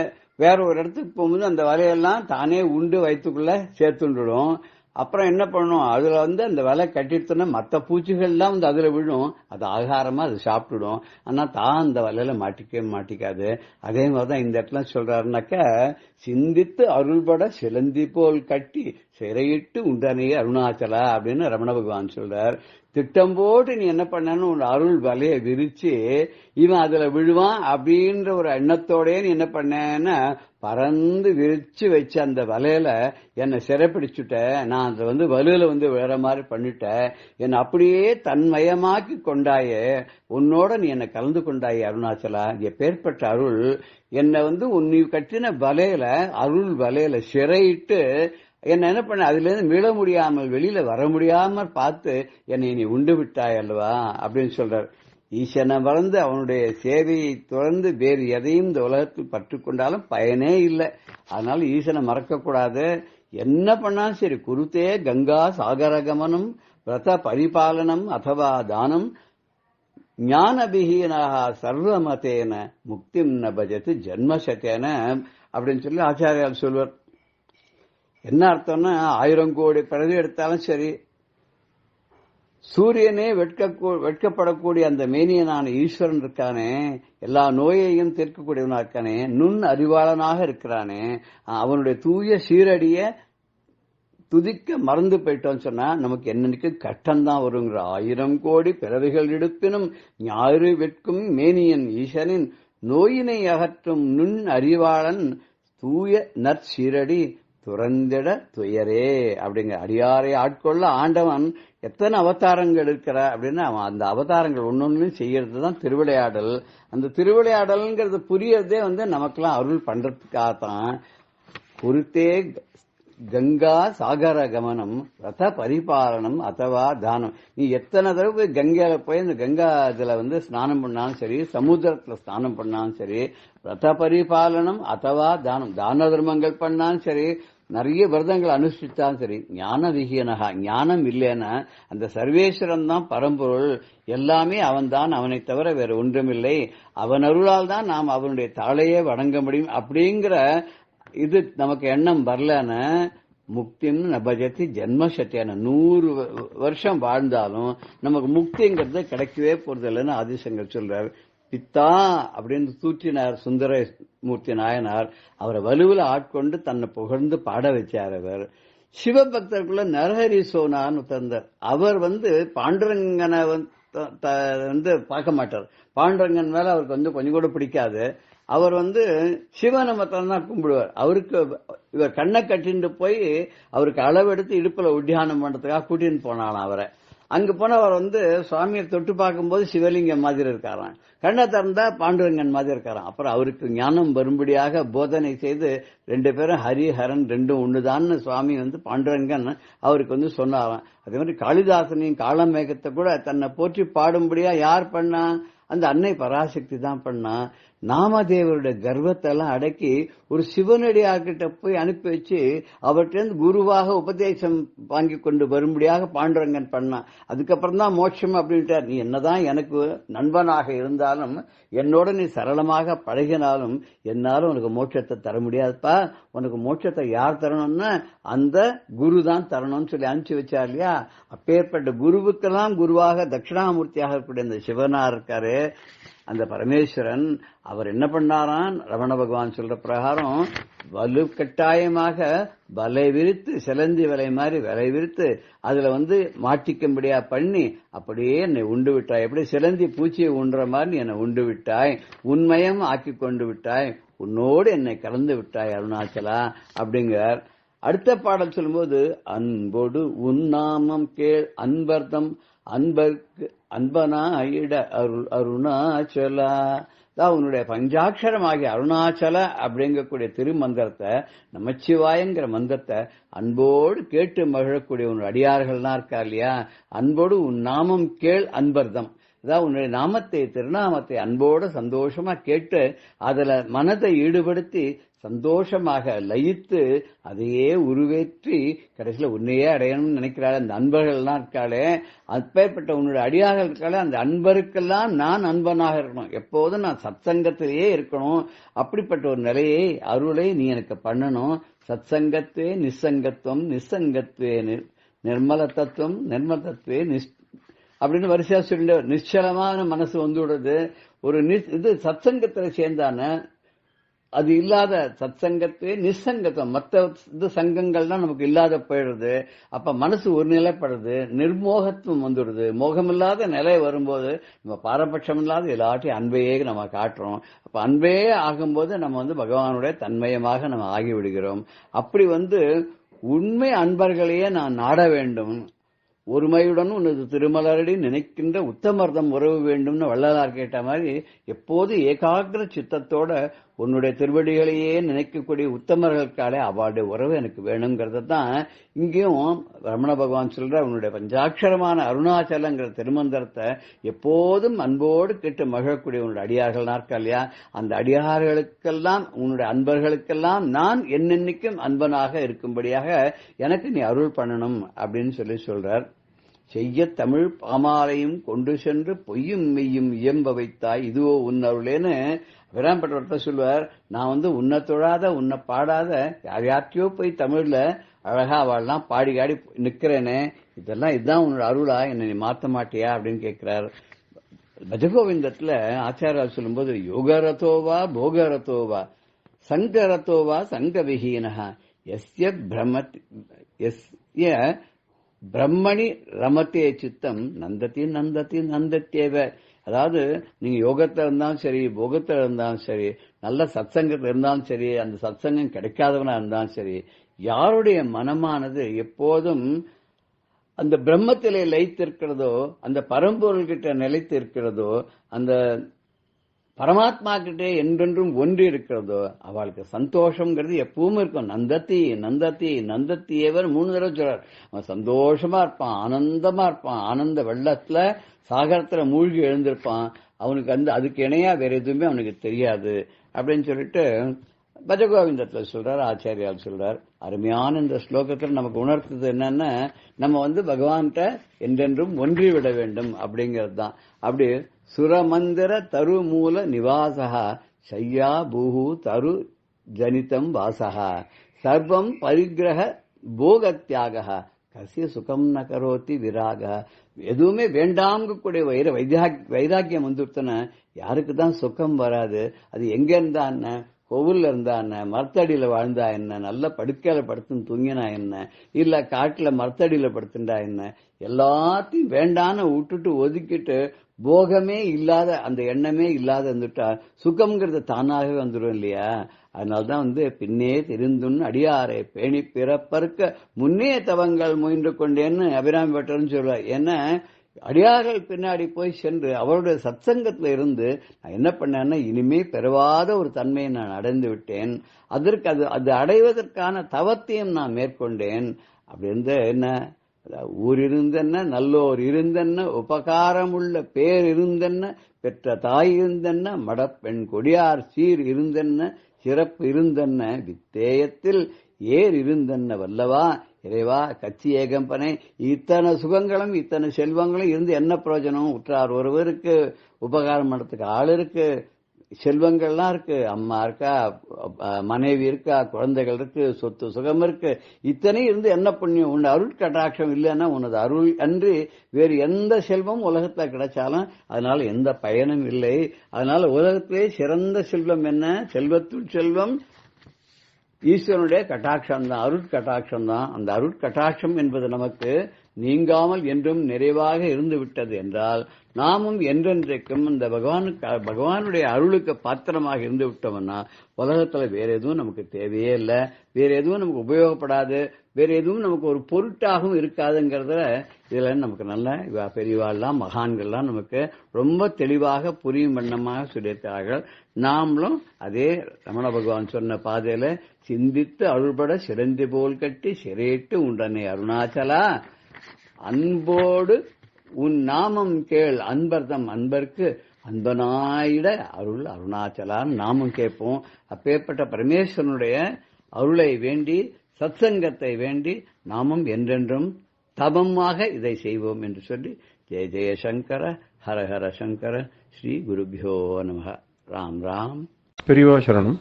Speaker 4: வேற ஒரு இடத்துக்கு போகும்போது அந்த வலையெல்லாம் தானே உண்டு வயிற்றுக்குள்ள சேர்த்துடும். அப்புறம் என்ன பண்ணணும், அதுல அந்த வலை கட்டிடுத்தோன்னா மற்ற பூச்சிகள்லாம் அதுல விழும். அது ஆகாரமா அது சாப்பிட்டுடும். ஆனா தான் அந்த வலையில மாட்டிக்கவே மாட்டிக்காது. அதே மாதிரிதான் இந்த இடத்துல சொல்றாருனாக்க, சிந்தித்து அருள்பட சிலந்தி போல் கட்டி சிறையிட்டு உண்டனே அருணாச்சலா அப்படின்னு ரமண பகவான் சொல்றார். திட்டம் போட்டு நீ என்ன பண்ணு, உன் அருள் வலையை விரிச்சு இவன் அதுல விழுவான் அப்படின்ற ஒரு எண்ணத்தோடய நீ என்ன பண்ணேன்னா பறந்து விரிச்சு வச்சு அந்த வலையில என்னை சிறைப்பிடிச்சுட்ட. நான் அதுல வலுவில விழுற மாதிரி பண்ணிட்ட. என்னை அப்படியே தன்மயமாக்கி கொண்டாயே, உன்னோட நீ என்னை கலந்து கொண்டாயே அருணாச்சலா. எப்பேற்பட்ட அருள்! என்னை நீ கட்டின வலையில அருள் வலையில சிறையிட்டு என்ன பண்ண, அதுல இருந்து மீள முடியாமல் வெளியில வர முடியாமல் பார்த்து என்னை நீ உண்டு விட்டாய் அல்லவா அப்படின்னு சொல்றார். ஈசனை மறந்து அவனுடைய சேவையை தொடர்ந்து வேறு எதையும் இந்த உலகத்தில் பற்றுக்கொண்டாலும் பயனே இல்லை. அதனால ஈசனை மறக்க கூடாது. என்ன பண்ணாலும் சரி, குருத்தே கங்கா சாகரகமனம் விரத பரிபாலனம் அதவா தானம் ஞானபிஹீனாக சர்வமதேன முக்திம் ந பஜத்து ஜென்மசத்தேன அப்படின்னு சொல்லி ஆச்சாரியால் சொல்வர். என்ன அர்த்தம்னா, 1000 கோடி பிறவி எடுத்தாலும் சரி, சூரியனே வெட்கப்படக்கூடிய அந்த மேனியனான ஈஸ்வரன் இருக்கானே, எல்லா நோயையும் தீர்க்கக்கூடியவனா இருக்கானே, நுண் அறிவாளனாக இருக்கிறானே, அவனுடைய தூய சீரடிய துதிக்க மறந்து போயிட்டோம்னு சொன்னா நமக்கு என்னன்னைக்கு கஷ்டம்தான் வருங்கிற. 1000 கோடி பிறவிகள் எடுப்பினும் ஞாயிறு வெட்கும் மேனியன் ஈசனின் நோயினை அகற்றும் நுண் அறிவாளன் தூய நற்சீரடி துறந்திட துயரே அப்படிங்கிற. அடியாரை ஆட்கொள்ள ஆண்டவன் எத்தனை அவதாரங்கள் இருக்கிற அப்படின்னா, அவன் அந்த அவதாரங்கள் ஒன்னொன்னும் செய்யறதுதான் திருவிளையாடல். அந்த திருவிளையாடல்ங்கிறது புரியறதே நமக்கெல்லாம் அருள் பண்றதுக்காகத்தான். குருத்தே கங்கா சாகர கமனம் ரத பரிபாலனம் அதவா தானம். நீ எத்தனை தடவை கங்கையில போய் இந்த கங்கா இதுல ஸ்நானம் பண்ணாலும் சரி, சமுத்திரத்துல ஸ்நானம் பண்ணாலும் சரி, ரத பரிபாலனம் அதவா தானம், தான தர்மங்கள் பண்ணாலும் சரி, நிறைய விரதங்கள் அனுஷ்டித்தாலும் சரி, ஞான விஹீனகா, ஞானம் இல்லைன்னா அந்த சர்வேஸ்வரன் தான் பரம்பொருள், எல்லாமே அவன்தான், அவனை தவிர வேற ஒன்றுமில்லை, அவன் அருளால் தான் நாம் அவனுடைய தாளையே வணங்க முடியும் அப்படிங்கிற இது நமக்கு எண்ணம் வரலன்னு முக்திம் நபஜத்தி ஜென்மசத்தியான 100 வருஷம் வாழ்ந்தாலும் நமக்கு முக்திங்கிறது கிடைக்கவே போறது இல்லைன்னு ஆதிசங்கர் சொல்றார். பித்தா அப்படின்னு தூற்றினார் சுந்தரமூர்த்தி நாயனார். அவரை வலுவில் ஆட்கொண்டு தன்னை புகழ்ந்து பாட வச்சார். அவர் சிவபக்தருக்குள்ள நரஹரி சோனான்னு தந்தார். அவர் பாண்டுரங்கனை பார்க்க மாட்டார். பாண்டுரங்கன் மேல அவருக்கு கொஞ்சம் கூட பிடிக்காது. அவர் சிவனை மாத்திரம் தான் கும்பிடுவார். அவருக்கு இவர் கண்ணை கட்டிட்டு போய் அவருக்கு அளவெடுத்து இடுப்புல உத்தியானம் பண்றதுக்காக கூட்டின்னு போனாலாம் அவரை. அங்க போன அவர் சுவாமியை தொட்டு பார்க்கும்போது சிவலிங்கம் மாதிரி இருக்காராம், கண்ணை திறந்தா பாண்டுரங்கன் மாதிரி இருக்காராம். அப்புறம் அவருக்கு ஞானம் வரும்படியாக போதனை செய்து 2 பேரும் ஹரி ஹரன் ரெண்டும் ஒண்ணுதான்னு சுவாமி பாண்டுரங்கன் அவருக்கு சொன்னாராம். அதே மாதிரி காளிதாசனையும் காளமேகத்தை கூட தன்னை போற்றி பாடும்படியா யார் பண்ணா? அந்த அன்னை பராசக்தி தான் பண்ணா. நாமதேவருடைய கர்வத்தை எல்லாம் அடக்கி ஒரு சிவனடியார்கிட்ட போய் அனுப்பி வச்சு அவர்கிட்ட குருவாக உபதேசம் வாங்கி கொண்டு வரும்படியாக பாண்டுரங்கன் பண்ணான். அதுக்கப்புறம் தான் மோட்சம் அப்படின்ட்டார். நீ என்னதான் எனக்கு நண்பனாக இருந்தாலும், என்னோட நீ சரளமாக பழகினாலும் என்னாலும் உனக்கு மோட்சத்தை தர முடியாதுப்பா. உனக்கு மோட்சத்தை யார் தரணும்னா அந்த குரு தான் தரணும்னு சொல்லி அனுப்பிச்சு வச்சார் இல்லையா? அப்பேற்பட்ட குருவுக்கெல்லாம் குருவாக தட்சிணாமூர்த்தியாக இருக்கக்கூடிய அந்த சிவனா இருக்காரு அந்த பரமேஸ்வரன். அவர் என்ன பண்ணாரான்? ரமண பகவான் சொல்ற பிரகாரம் வலு கட்டாயமாக வலை விரித்து, சிலந்தி வலை மாதிரி வலை விரித்து அதுல மாட்டிக்கும்படியா பண்ணி அப்படியே என்னை உண்டு விட்டாய். எப்படி சிலந்தி பூச்சியை உண்ற மாதிரி என்னை உண்டு விட்டாய், உண்மயம் ஆக்கி கொண்டு விட்டாய், உன்னோடு என்னை கலந்து விட்டாய் அருணாச்சலா அப்படிங்கிறார். அடுத்த பாடல் சொல்லும்போது, அன்போடு உன்னாமம் கேள் அன்பர்தம் அன்பர்க்கு அன்பனாயிட அருள் அருணாச்சலா. உன்னுடைய பஞ்சாட்சரமாகிய அருணாச்சல அப்படிங்கக்கூடிய திருமந்திரத்தை, நமச்சிவாயங்கிற மந்திரத்தை அன்போடு கேட்டு மகிழக்கூடிய உன் அடியார்கள்லாம் இருக்கா இல்லையா? அன்போடு உன் நாமம் கேள் அன்பர்தம், அதாவது உன்னுடைய நாமத்தை திருநாமத்தை அன்போடு சந்தோஷமா கேட்டு அதுல மனதை ஈடுபடுத்தி சந்தோஷமாக லயித்து அதையே உருவேற்றி கடைசியில உன்னையே அடையணும்னு நினைக்கிறாள் அந்த அன்பர்கள்லாம் இருக்காளே. அப்பேற்பட்ட உன்னுடைய அடியார்கள் இருக்காளே, அந்த அன்பருக்கெல்லாம் நான் அன்பனாக இருக்கணும், எப்போதும் நான் சத்சங்கத்திலேயே இருக்கணும். அப்படிப்பட்ட ஒரு நிலையை அருளை நீ எனக்கு பண்ணணும். சத்சங்கத்வே நிசங்கத்துவம், நிசங்கத்வே நிர்மல தத்துவம், நிர்மல தத்துவே அப்படின்னு வரிசையா சொல்லிட்டு நிச்சலமான மனசு விடுறது. ஒரு இது சத்சங்கத்துல சேர்ந்தான அது இல்லாத சத்சங்கத்தே நிசங்கத்துவம், மற்ற சங்கங்கள்லாம் நமக்கு இல்லாத போயிடுறது. அப்ப மனசு ஒரு நிலைப்படுறது, நிர்மோகத்துவம் வந்துடுது. மோகமில்லாத நிலை வரும்போது நம்ம பாரபட்சம் இல்லாத எல்லாத்தையும் அன்பையே நம்ம காட்டுறோம். அப்ப அன்பே ஆகும்போது நம்ம பகவானுடைய தன்மயமாக நம்ம ஆகிவிடுகிறோம். அப்படி உண்மை அன்பர்களையே நான் நாட வேண்டும். ஒருமையுடன் உனது திருமலரடி நினைக்கின்ற உத்தமர்தம் உறவு வேண்டும்னு வள்ளலார் கேட்ட மாதிரி எப்போது ஏகாகிர சித்தத்தோட உன்னுடைய திருவடிகளையே நினைக்கக்கூடிய உத்தமர்களுக்காலே அவளுடைய உறவு எனக்கு வேணுங்கிறத தான் இங்கேயும் ரமண பகவான் சொல்ற உன்னுடைய பஞ்சாட்சரமான அருணாச்சலங்கிற திருமந்திரத்தை எப்போதும் அன்போடு கேட்டு மகிழக்கூடிய உன்னுடைய அடியார்கள் இருக்கா இல்லையா, அந்த அடியார்களுக்கெல்லாம் உன்னுடைய அன்பர்களுக்கெல்லாம் நான் என்னென்னைக்கும் அன்பனாக இருக்கும்படியாக எனக்கு நீ அருள் பண்ணணும் அப்படின்னு சொல்றார். செய்ய தமிழ் பாமாலையும் கொண்டு சென்று பொய்யும் மெய்யும் இயம்ப வைத்தாய் இதுவோ உன் அருளேன்னு விராம்பட்டவர்கிட்ட சொல்வார். நான் உன்னை தொழாத உன்னை பாடாத யார்யார்த்தையோ போய் தமிழ்ல அழகா அவள்லாம் பாடி காடி நிக்கிறேனே, இதுதான் உன்னோட அருளா, என்னை நீ மாத்த மாட்டியா அப்படின்னு கேட்கிறார். பஜகோவிந்தத்துல ஆச்சாரியார் சொல்லும்போது யோகரதோவா போகரதோவா சங்கரதோவா சங்க விஹீனஹா எஸ்ய பிரம்மணி ரமத்தே சித்தம் நந்தத்தி நந்தத்தி நந்தத்தேவ. அதாவது நீங்க யோகத்துல இருந்தாலும் சரி, போகத்துல இருந்தாலும் சரி, நல்ல சத்சங்கத்துல இருந்தாலும் சரி, அந்த சத்சங்கம் கிடைக்காதவனா இருந்தாலும் சரி, யாருடைய மனமானது எப்போதும் அந்த பிரம்மத்திலே லயித்திருக்கிறதோ, அந்த பரம்பொருள் கிட்ட நிலைத்து இருக்கிறதோ, அந்த பரமாத்மா கிட்டே என்றென்றும் ஒன்றி இருக்கிறதோ, அவளுக்கு சந்தோஷம்ங்கிறது எப்பவும் இருக்கும். நந்தத்தி நந்தத்தி நந்தத்தியவர் 3 தடவை சொல்றார். அவன் சந்தோஷமா இருப்பான், ஆனந்தமா இருப்பான், ஆனந்த வெள்ளத்துல சாகரத்துல மூழ்கி எழுந்திருப்பான். அவனுக்கு அதுக்கு இணையா வேற எதுவுமே அவனுக்கு தெரியாது அப்படின்னு சொல்லிட்டு பஜகோவிந்தத்துல சொல்றார், ஆச்சாரியால் சொல்றார். அருமையான இந்த ஸ்லோகத்தில் நமக்கு உணர்த்துது என்னன்னா, நம்ம பகவான்கிட்ட என்றென்றும் ஒன்றி விட வேண்டும் அப்படிங்கிறது தான். அப்படி சுரமந்திர தரு மூல நிவாசகா சையா பூஹு தரு ஜனிதம் வாசகா சர்வம் பரிகிரக போகத்தியாக கசிய சுகம் ந கரோத்தி விராக. எதுவுமே வேண்டாம்ங்க கூடிய வைராக்கியம் வந்துருத்தன யாருக்கு தான் சுகம் வராது. அது எங்க இருந்தா என்ன, கோவில்ல இருந்தா என்ன, மரத்தடியில வாழ்ந்தா என்ன, நல்ல படுக்கையில படுத்துன்னு தூங்கினா என்ன, இல்ல காட்டுல மரத்தடியில படுத்துண்டா என்ன, எல்லாத்தையும் வேண்டான்னு விட்டுட்டு ஒதுக்கிட்டு போகமே இல்லாத அந்த எண்ணமே இல்லாத இருந்துட்டா சுகம்ங்கிறது தானாகவே வந்துடும் இல்லையா. அதனால்தான் பின்னே தெரிந்துன்னு அடியாரை பேணி பிறப்பற்க முன்னே தவங்கள் முயன்று கொண்டேன்னு அபிராமி பட்டர்னு சொல்றார். ஏன்னா அடியார்கள் பின்னாடி போய் சென்று அவருடைய சத்சங்கத்துல இருந்து நான் என்ன பண்ணேன்னா இனிமே பெறவாத ஒரு தன்மையை நான் அடைந்து விட்டேன். அதற்கு அது அடைவதற்கான தவத்தையும் நான் மேற்கொண்டேன். அப்படி இருந்த என்ன, ஊர் இருந்தென்ன நல்லோர் இருந்தென்ன உபகாரமுள்ள பேர் இருந்தென்ன பெற்ற தாய் இருந்தென்ன மடப்பெண் கொடியார் சீர் இருந்தென்ன சிறப்பு இருந்தென்ன வித்தேயத்தில் ஏர் இருந்தென்ன வல்லவா இறைவா கச்சி ஏகம்பனை. இத்தனை சுகங்களும் இத்தனை செல்வங்களும் இருந்து என்ன பிரயோஜனம்? உற்றார் ஒருவருக்கு உபகாரம் பண்ணறதுக்கு ஆள் இருக்கு, செல்வங்கள்லாம் இருக்கு, அம்மா இருக்கா, மனைவி இருக்கா, குழந்தைகள் இருக்கு, சொத்து சுகம் இருக்கு, இத்தனை இருந்து என்ன புண்ணியம்? உன் அருள் கட்டாட்சம் இல்லைன்னா உனது அருள் அன்றி வேறு எந்த செல்வம் உலகத்துல கிடைச்சாலும் அதனால எந்த பயனும் இல்லை. அதனால உலகத்திலே சிறந்த செல்வம் என்ன? செல்வத்துள் செல்வம் ஈஸ்வரனுடைய கட்டாட்சம் தான், அருட்கட்டாட்சம் தான். அந்த அருட்கட்டாட்சம் என்பது நமக்கு நீங்காமல் என்றும் நிறைவாக இருந்து விட்டது என்றால் நாமும் என்றென்றைக்கும் இந்த பகவானுடைய அருளுக்கு பாத்திரமாக இருந்து விட்டோம்னா உலகத்துல வேற எதுவும் நமக்கு தேவையே இல்லை, வேற எதுவும் நமக்கு உபயோகப்படாது, வேற எதுவும் நமக்கு ஒரு பொருட்டாகவும் இருக்காதுங்கிறத இதுல நமக்கு நல்ல பெரியவாள்லாம் மகான்கள்லாம் நமக்கு ரொம்ப தெளிவாக புரியும் வண்ணமாக சொல்லியிருக்கிறார்கள். நாமளும் அதே ரமண பகவான் சொன்ன பாதையில சிந்தித்து அருள்பட சிறந்தி போல் கட்டி சிறையிட்டு உண்டனை அருணாச்சலா அன்போடு உன் நாமம் கேள் அன்பர்தம் அன்பர்க்கு அன்பனாயிட அருள் அருணாச்சலான்னு நாமும் கேட்போம். அப்பேற்பட்ட பரமேஸ்வரனுடைய அருளை வேண்டி சத்சங்கத்தை வேண்டி நாமும் என்றென்றும் தபமாக இதை செய்வோம் என்று சொல்லி ஜெய ஜெயசங்கர ஹர ஹர சங்கர ஸ்ரீ குருபியோ நமஹ. ராம் ராம்.
Speaker 1: பெரியவா சரணம்.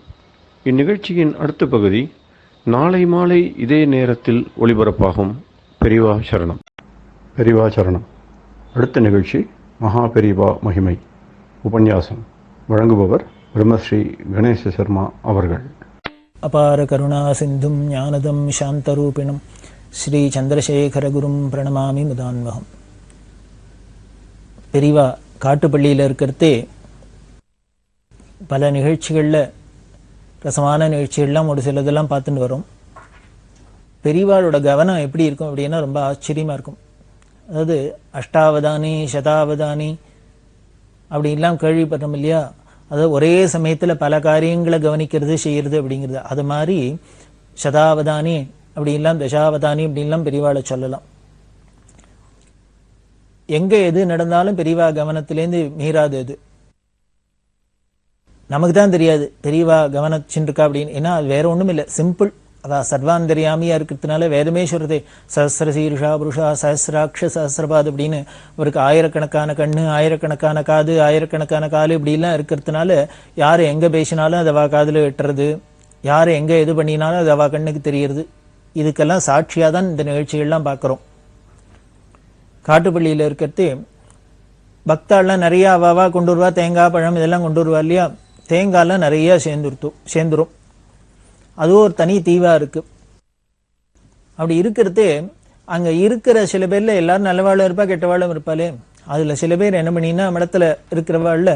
Speaker 1: இந்நிகழ்ச்சியின் அடுத்த பகுதி நாளை மாலை இதே நேரத்தில் ஒளிபரப்பாகும். பெரியவா சரணம். பெரியவா சரணம். அடுத்த நிகழ்ச்சி மகா பெரியவா மகிமை உபன்யாசம். வழங்குபவர் பிரம்மஸ்ரீ கணேச சர்மா அவர்கள்.
Speaker 5: அபார கருணா சிந்தும் ஞானதம் சாந்தரூபிணம் ஸ்ரீ சந்திரசேகர குரும் பிரணமாமி முதான்வகம். பெரியவா காட்டுப்பள்ளியில் இருக்கிறதே பல நிகழ்ச்சிகளில் ரசமான நிகழ்ச்சிகள்லாம் ஒரு சிலதெல்லாம் பார்த்துட்டு வரும். பெரியவாளோட கவனம் எப்படி இருக்கும் அப்படின்னா ரொம்ப ஆச்சரியமாக இருக்கும். அதாவது அஷ்டாவதானி சதாவதானி அப்படின்லாம் கேள்விப்பட்டோம் இல்லையா? அதாவது ஒரே சமயத்துல பல காரியங்களை கவனிக்கிறது செய்யறது அப்படிங்கிறது. அது மாதிரி சதாவதானி அப்படின்லாம் தசாவதானி அப்படின்லாம் பெரியவாளை சொல்லலாம். எங்க எது நடந்தாலும் பெரியவா கவனத்திலேருந்து மீறாது. அது நமக்கு தான் தெரியாது பெரியவா கவனிச்சுருக்கா அப்படின்னு. ஏன்னா அது வேற ஒண்ணும் இல்லை, சிம்பிள். அதான் சர்வாந்தரியாமியா இருக்கிறதுனால வேதமே சொல்றதே சஹஸ்ர சீருஷா புருஷா சஹஸ்ராட்ச சஹஸ்ரபாத் அப்படின்னு. அவருக்கு ஆயிரக்கணக்கான கண்ணு, ஆயிரக்கணக்கான காது, ஆயிரக்கணக்கான காலு இப்படிலாம் இருக்கிறதுனால யாரு எங்க பேசினாலும் அது அவ காதுல வெட்டுறது, யாரு எங்க எது பண்ணினாலும் அது அவ கண்ணுக்கு தெரியறது. இதுக்கெல்லாம் சாட்சியா தான் இந்த நிகழ்ச்சிகள்லாம் பார்க்கிறோம். காட்டுப்பள்ளியில இருக்கிறது பக்தாள்லாம் நிறைய அவாவா கொண்டு வருவா, தேங்காய் பழம் இதெல்லாம் கொண்டு வருவா இல்லையா. தேங்காய்லாம் நிறைய சேர்ந்துரும். அதுவும் ஒரு தனி தீவா இருக்கு. அப்படி இருக்கிறது அங்க இருக்கிற சில பேர்ல எல்லாரும் நல்லவாளும் இருப்பா, கெட்டவாளும் இருப்பாளே. அதுல சில பேர் என்ன பண்ணினா மடத்துல இருக்கிறவாள்ல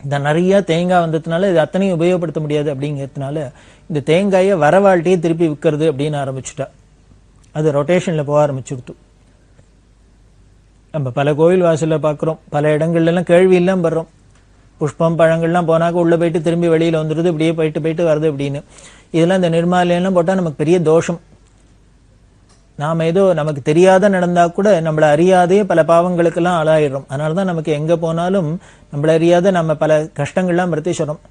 Speaker 5: இந்த நிறைய தேங்காய் வந்ததுனால இது அத்தனையும் உபயோகப்படுத்த முடியாது அப்படிங்கிறதுனால இந்த தேங்காயை வரவாழ்கிட்டயே திருப்பி விற்கிறது அப்படின்னு ஆரம்பிச்சுட்டா. அது ரொட்டேஷன்ல போக ஆரம்பிச்சுடுத்து. நம்ம பல கோயில் வாசல்ல பாக்குறோம், பல இடங்கள்ல எல்லாம் கேள்வி எல்லாம் வர்றோம். புஷ்பம் பழங்கள்லாம் போனாக்க உள்ள போயிட்டு திரும்பி வெளியில வந்துடுது, இப்படியே போயிட்டு வருது அப்படின்னு. இதெல்லாம் இந்த நிர்மாலையெல்லாம் போட்டா நமக்கு பெரிய தோஷம். நாம ஏதோ நமக்கு தெரியாத நடந்தா கூட நம்மள அறியாதே பல பாவங்களுக்கெல்லாம் ஆளாயிடுறோம். அதனாலதான் நமக்கு எங்க போனாலும் நம்மள அறியாத நம்ம பல கஷ்டங்கள்லாம் பிரத்திசோம்.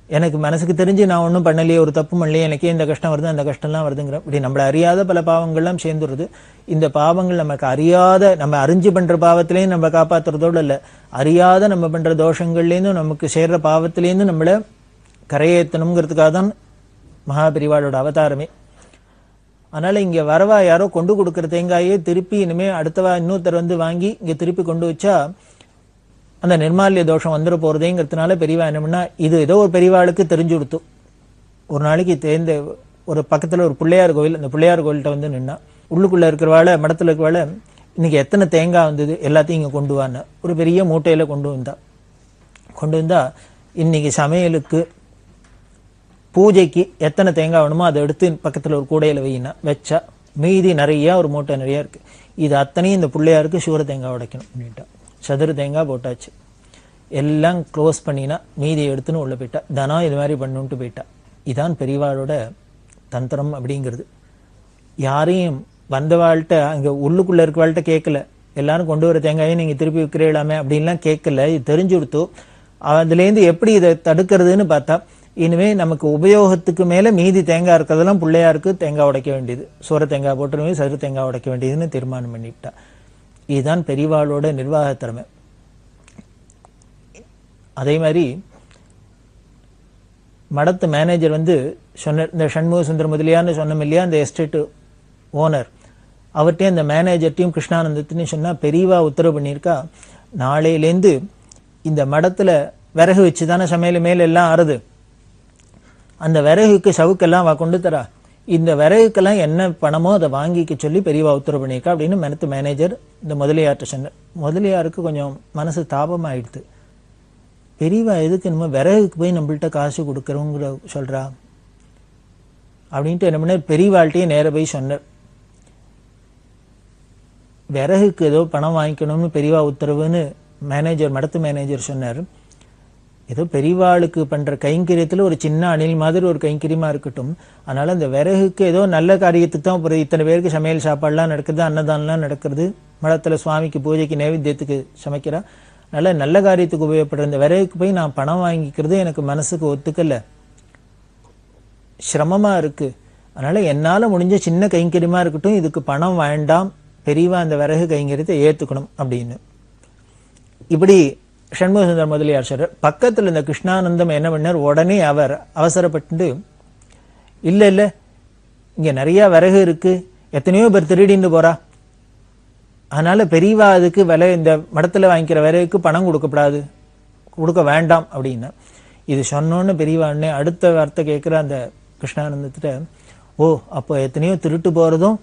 Speaker 5: எனக்கு மனசுக்கு தெரிஞ்சு நான் ஒன்றும் பண்ணலையே, ஒரு தப்பு பண்ணலையே, எனக்கே இந்த கஷ்டம் வருது அந்த கஷ்டம்லாம் வருதுங்கிற இப்படி நம்மள அறியாத பல பாவங்கள்லாம் சேர்ந்துருது. இந்த பாவங்கள் நமக்கு அறியாத, நம்ம அறிஞ்சு பண்ற பாவத்திலேயும் நம்ம காப்பாத்துறதோடு இல்லை, அறியாத நம்ம பண்ற தோஷங்கள்லேருந்தும் நமக்கு சேர்ற பாவத்திலேருந்து நம்மள கரையேற்றணுங்கிறதுக்காக தான் மகாபெரிவாளோட அவதாரமே. அதனால இங்க வரவா யாரோ கொண்டு கொடுக்குற தேங்காயே திருப்பி இனிமே அடுத்தவா இன்னொருத்தர் வந்து வாங்கி இங்க திருப்பி கொண்டு வச்சா அந்த நிர்மால்ய தோஷம் வந்துட போறதேங்கிறதுனால பெரியவா என்ன பண்ணா, இது ஏதோ ஒரு பெரியவாளுக்கு தெரிஞ்சு கொடுத்து ஒரு நாளைக்கு தேர்ந்த ஒரு பக்கத்துல ஒரு பிள்ளையார் கோவில், அந்த பிள்ளையார் கோவில்கிட்ட வந்து நின்னா. உள்ளுக்குள்ள இருக்கிறவாள, மடத்துல இருக்கிறவாள, இன்னைக்கு எத்தனை தேங்காய் வந்தது எல்லாத்தையும் இங்க கொண்டு வான்னு ஒரு பெரிய மூட்டையில கொண்டு வந்தா இன்னைக்கு சமையலுக்கு பூஜைக்கு எத்தனை தேங்காய் வேணுமோ அதை எடுத்து பக்கத்துல ஒரு கூடையில வையினா வச்சா மீதி நிறைய ஒரு மூட்டை நிறைய இருக்கு. இது அத்தனையும் இந்த பிள்ளையாருக்கு சூர தேங்காய் உடைக்கணும் அப்படின்ட்டா. சதுர தேங்காய் போட்டாச்சு, எல்லாம் க்ளோஸ் பண்ணினா மீதியை எடுத்துன்னு உள்ள போயிட்டா. தனம் இது மாதிரி பண்ணுன்ட்டு போயிட்டா. இதான் பெரியவாளோட தந்திரம் அப்படிங்கிறது. யாரையும் வந்தவாழ்கிட்ட அங்க உள்ளுக்குள்ள இருக்கவாழ்கிட்ட கேட்கல, எல்லாரும் கொண்டு வர தேங்காயை நீங்க திருப்பி விற்கிறீங்களாமே அப்படின்லாம் கேட்கல. இது தெரிஞ்சு கொடுத்தோ அதுலேருந்து எப்படி இதை தடுக்கிறதுன்னு பார்த்தா, இனிமே நமக்கு உபயோகத்துக்கு மேல மீதி தேங்காய் இருக்கிறதெல்லாம் பிள்ளையாருக்கு தேங்காய் உடைக்க வேண்டியது, சோர தேங்காய் போட்டுருமே சதுர தேங்காய் உடைக்க வேண்டியதுன்னு தீர்மானம் பண்ணிவிட்டா. இதுதான் பெரியவாளோட நிர்வாக திறமை. அதே மாதிரி மடத்து மேனேஜர் வந்து சொன்ன, இந்த சண்முக சுந்தர முதலியார்னு சொன்னோம் இல்லையா, அந்த எஸ்டேட் ஓனர், அவர்கிட்டையும் அந்த மேனேஜர்ட்டையும் கிருஷ்ணானந்தத்தையும் சொன்னா, பெரியவா உத்தரவு பண்ணியிருக்கா, நாளையிலேருந்து இந்த மடத்துல விறகு வச்சுதானே சமையல் மேல எல்லாம் ஆறுது, அந்த விறகுக்கு சவுக்கெல்லாம் கொண்டு தரா, இந்த விறகுக்கெல்லாம் என்ன பணமோ அதை வாங்கிக்க சொல்லி பெரியவா உத்தரவு பண்ணியிருக்கா அப்படின்னு மனத்து மேனேஜர் இந்த முதலியார்ட்ட சொன்னார். முதலியாருக்கு கொஞ்சம் மனசு தாபமாயிடுது. பெரியவா எதுக்கு நம்ம விறகுக்கு போய் நம்மள்கிட்ட காசு கொடுக்குறோங்கிற சொல்றா அப்படின்ட்டு என்ன பண்ணார், பெரியவாள்கிட்டயே நேர போய் சொன்னார். விறகுக்கு ஏதோ பணம் வாங்கிக்கணும்னு பெரியவா உத்தரவுன்னு மேனேஜர், மடத்து மேனேஜர் சொன்னார். ஏதோ பெரியவாளுக்கு பண்ற கைங்கரியத்துல ஒரு சின்ன அணில் மாதிரி ஒரு கைங்கரியமா இருக்கட்டும், அதனால அந்த விறகுக்கு ஏதோ நல்ல காரியத்துக்கு தான் இத்தனை பேருக்கு சமையல் சாப்பாடுலாம் நடக்குது, அன்னதானம்லாம் நடக்கிறது, மடத்துல சுவாமிக்கு பூஜைக்கு நைவேத்தியத்துக்கு சமைக்கிறா, நல்ல காரியத்துக்கு உபயோகப்படுற இந்த விறகுக்கு போய் நான் பணம் வாங்கிக்கிறது எனக்கு மனசுக்கு ஒத்துக்கல, சிரமமா இருக்கு, அதனால என்னால முடிஞ்ச சின்ன கைங்கரியமா இருக்கட்டும், இதுக்கு பணம் வேண்டாம், பெரியவா அந்த விறகு கைங்கரியத்தை ஏத்துக்கணும் அப்படின்னு இப்படி சண்முக சுந்தர முதலியார் சொல்றார். பக்கத்துல இந்த கிருஷ்ணானந்தம் என்ன பண்ணார், உடனே அவர் அவசரப்பட்டு, இல்ல இங்க நிறைய விறகு இருக்கு, எத்தனையோ பேர் திருடின்னு போறா, அதனால பெரியவா அதுக்கு விலை, இந்த மடத்துல வாங்கிக்கிற விறகுக்கு பணம் கொடுக்கப்படாது, கொடுக்க வேண்டாம் அப்படின்னு இது சொன்னோன்னு பெரியவாண்ணே அடுத்த வார்த்தை கேட்கிற அந்த கிருஷ்ணானந்தத்திட்ட, ஓ அப்போ எத்தனையோ திருட்டு போறதும்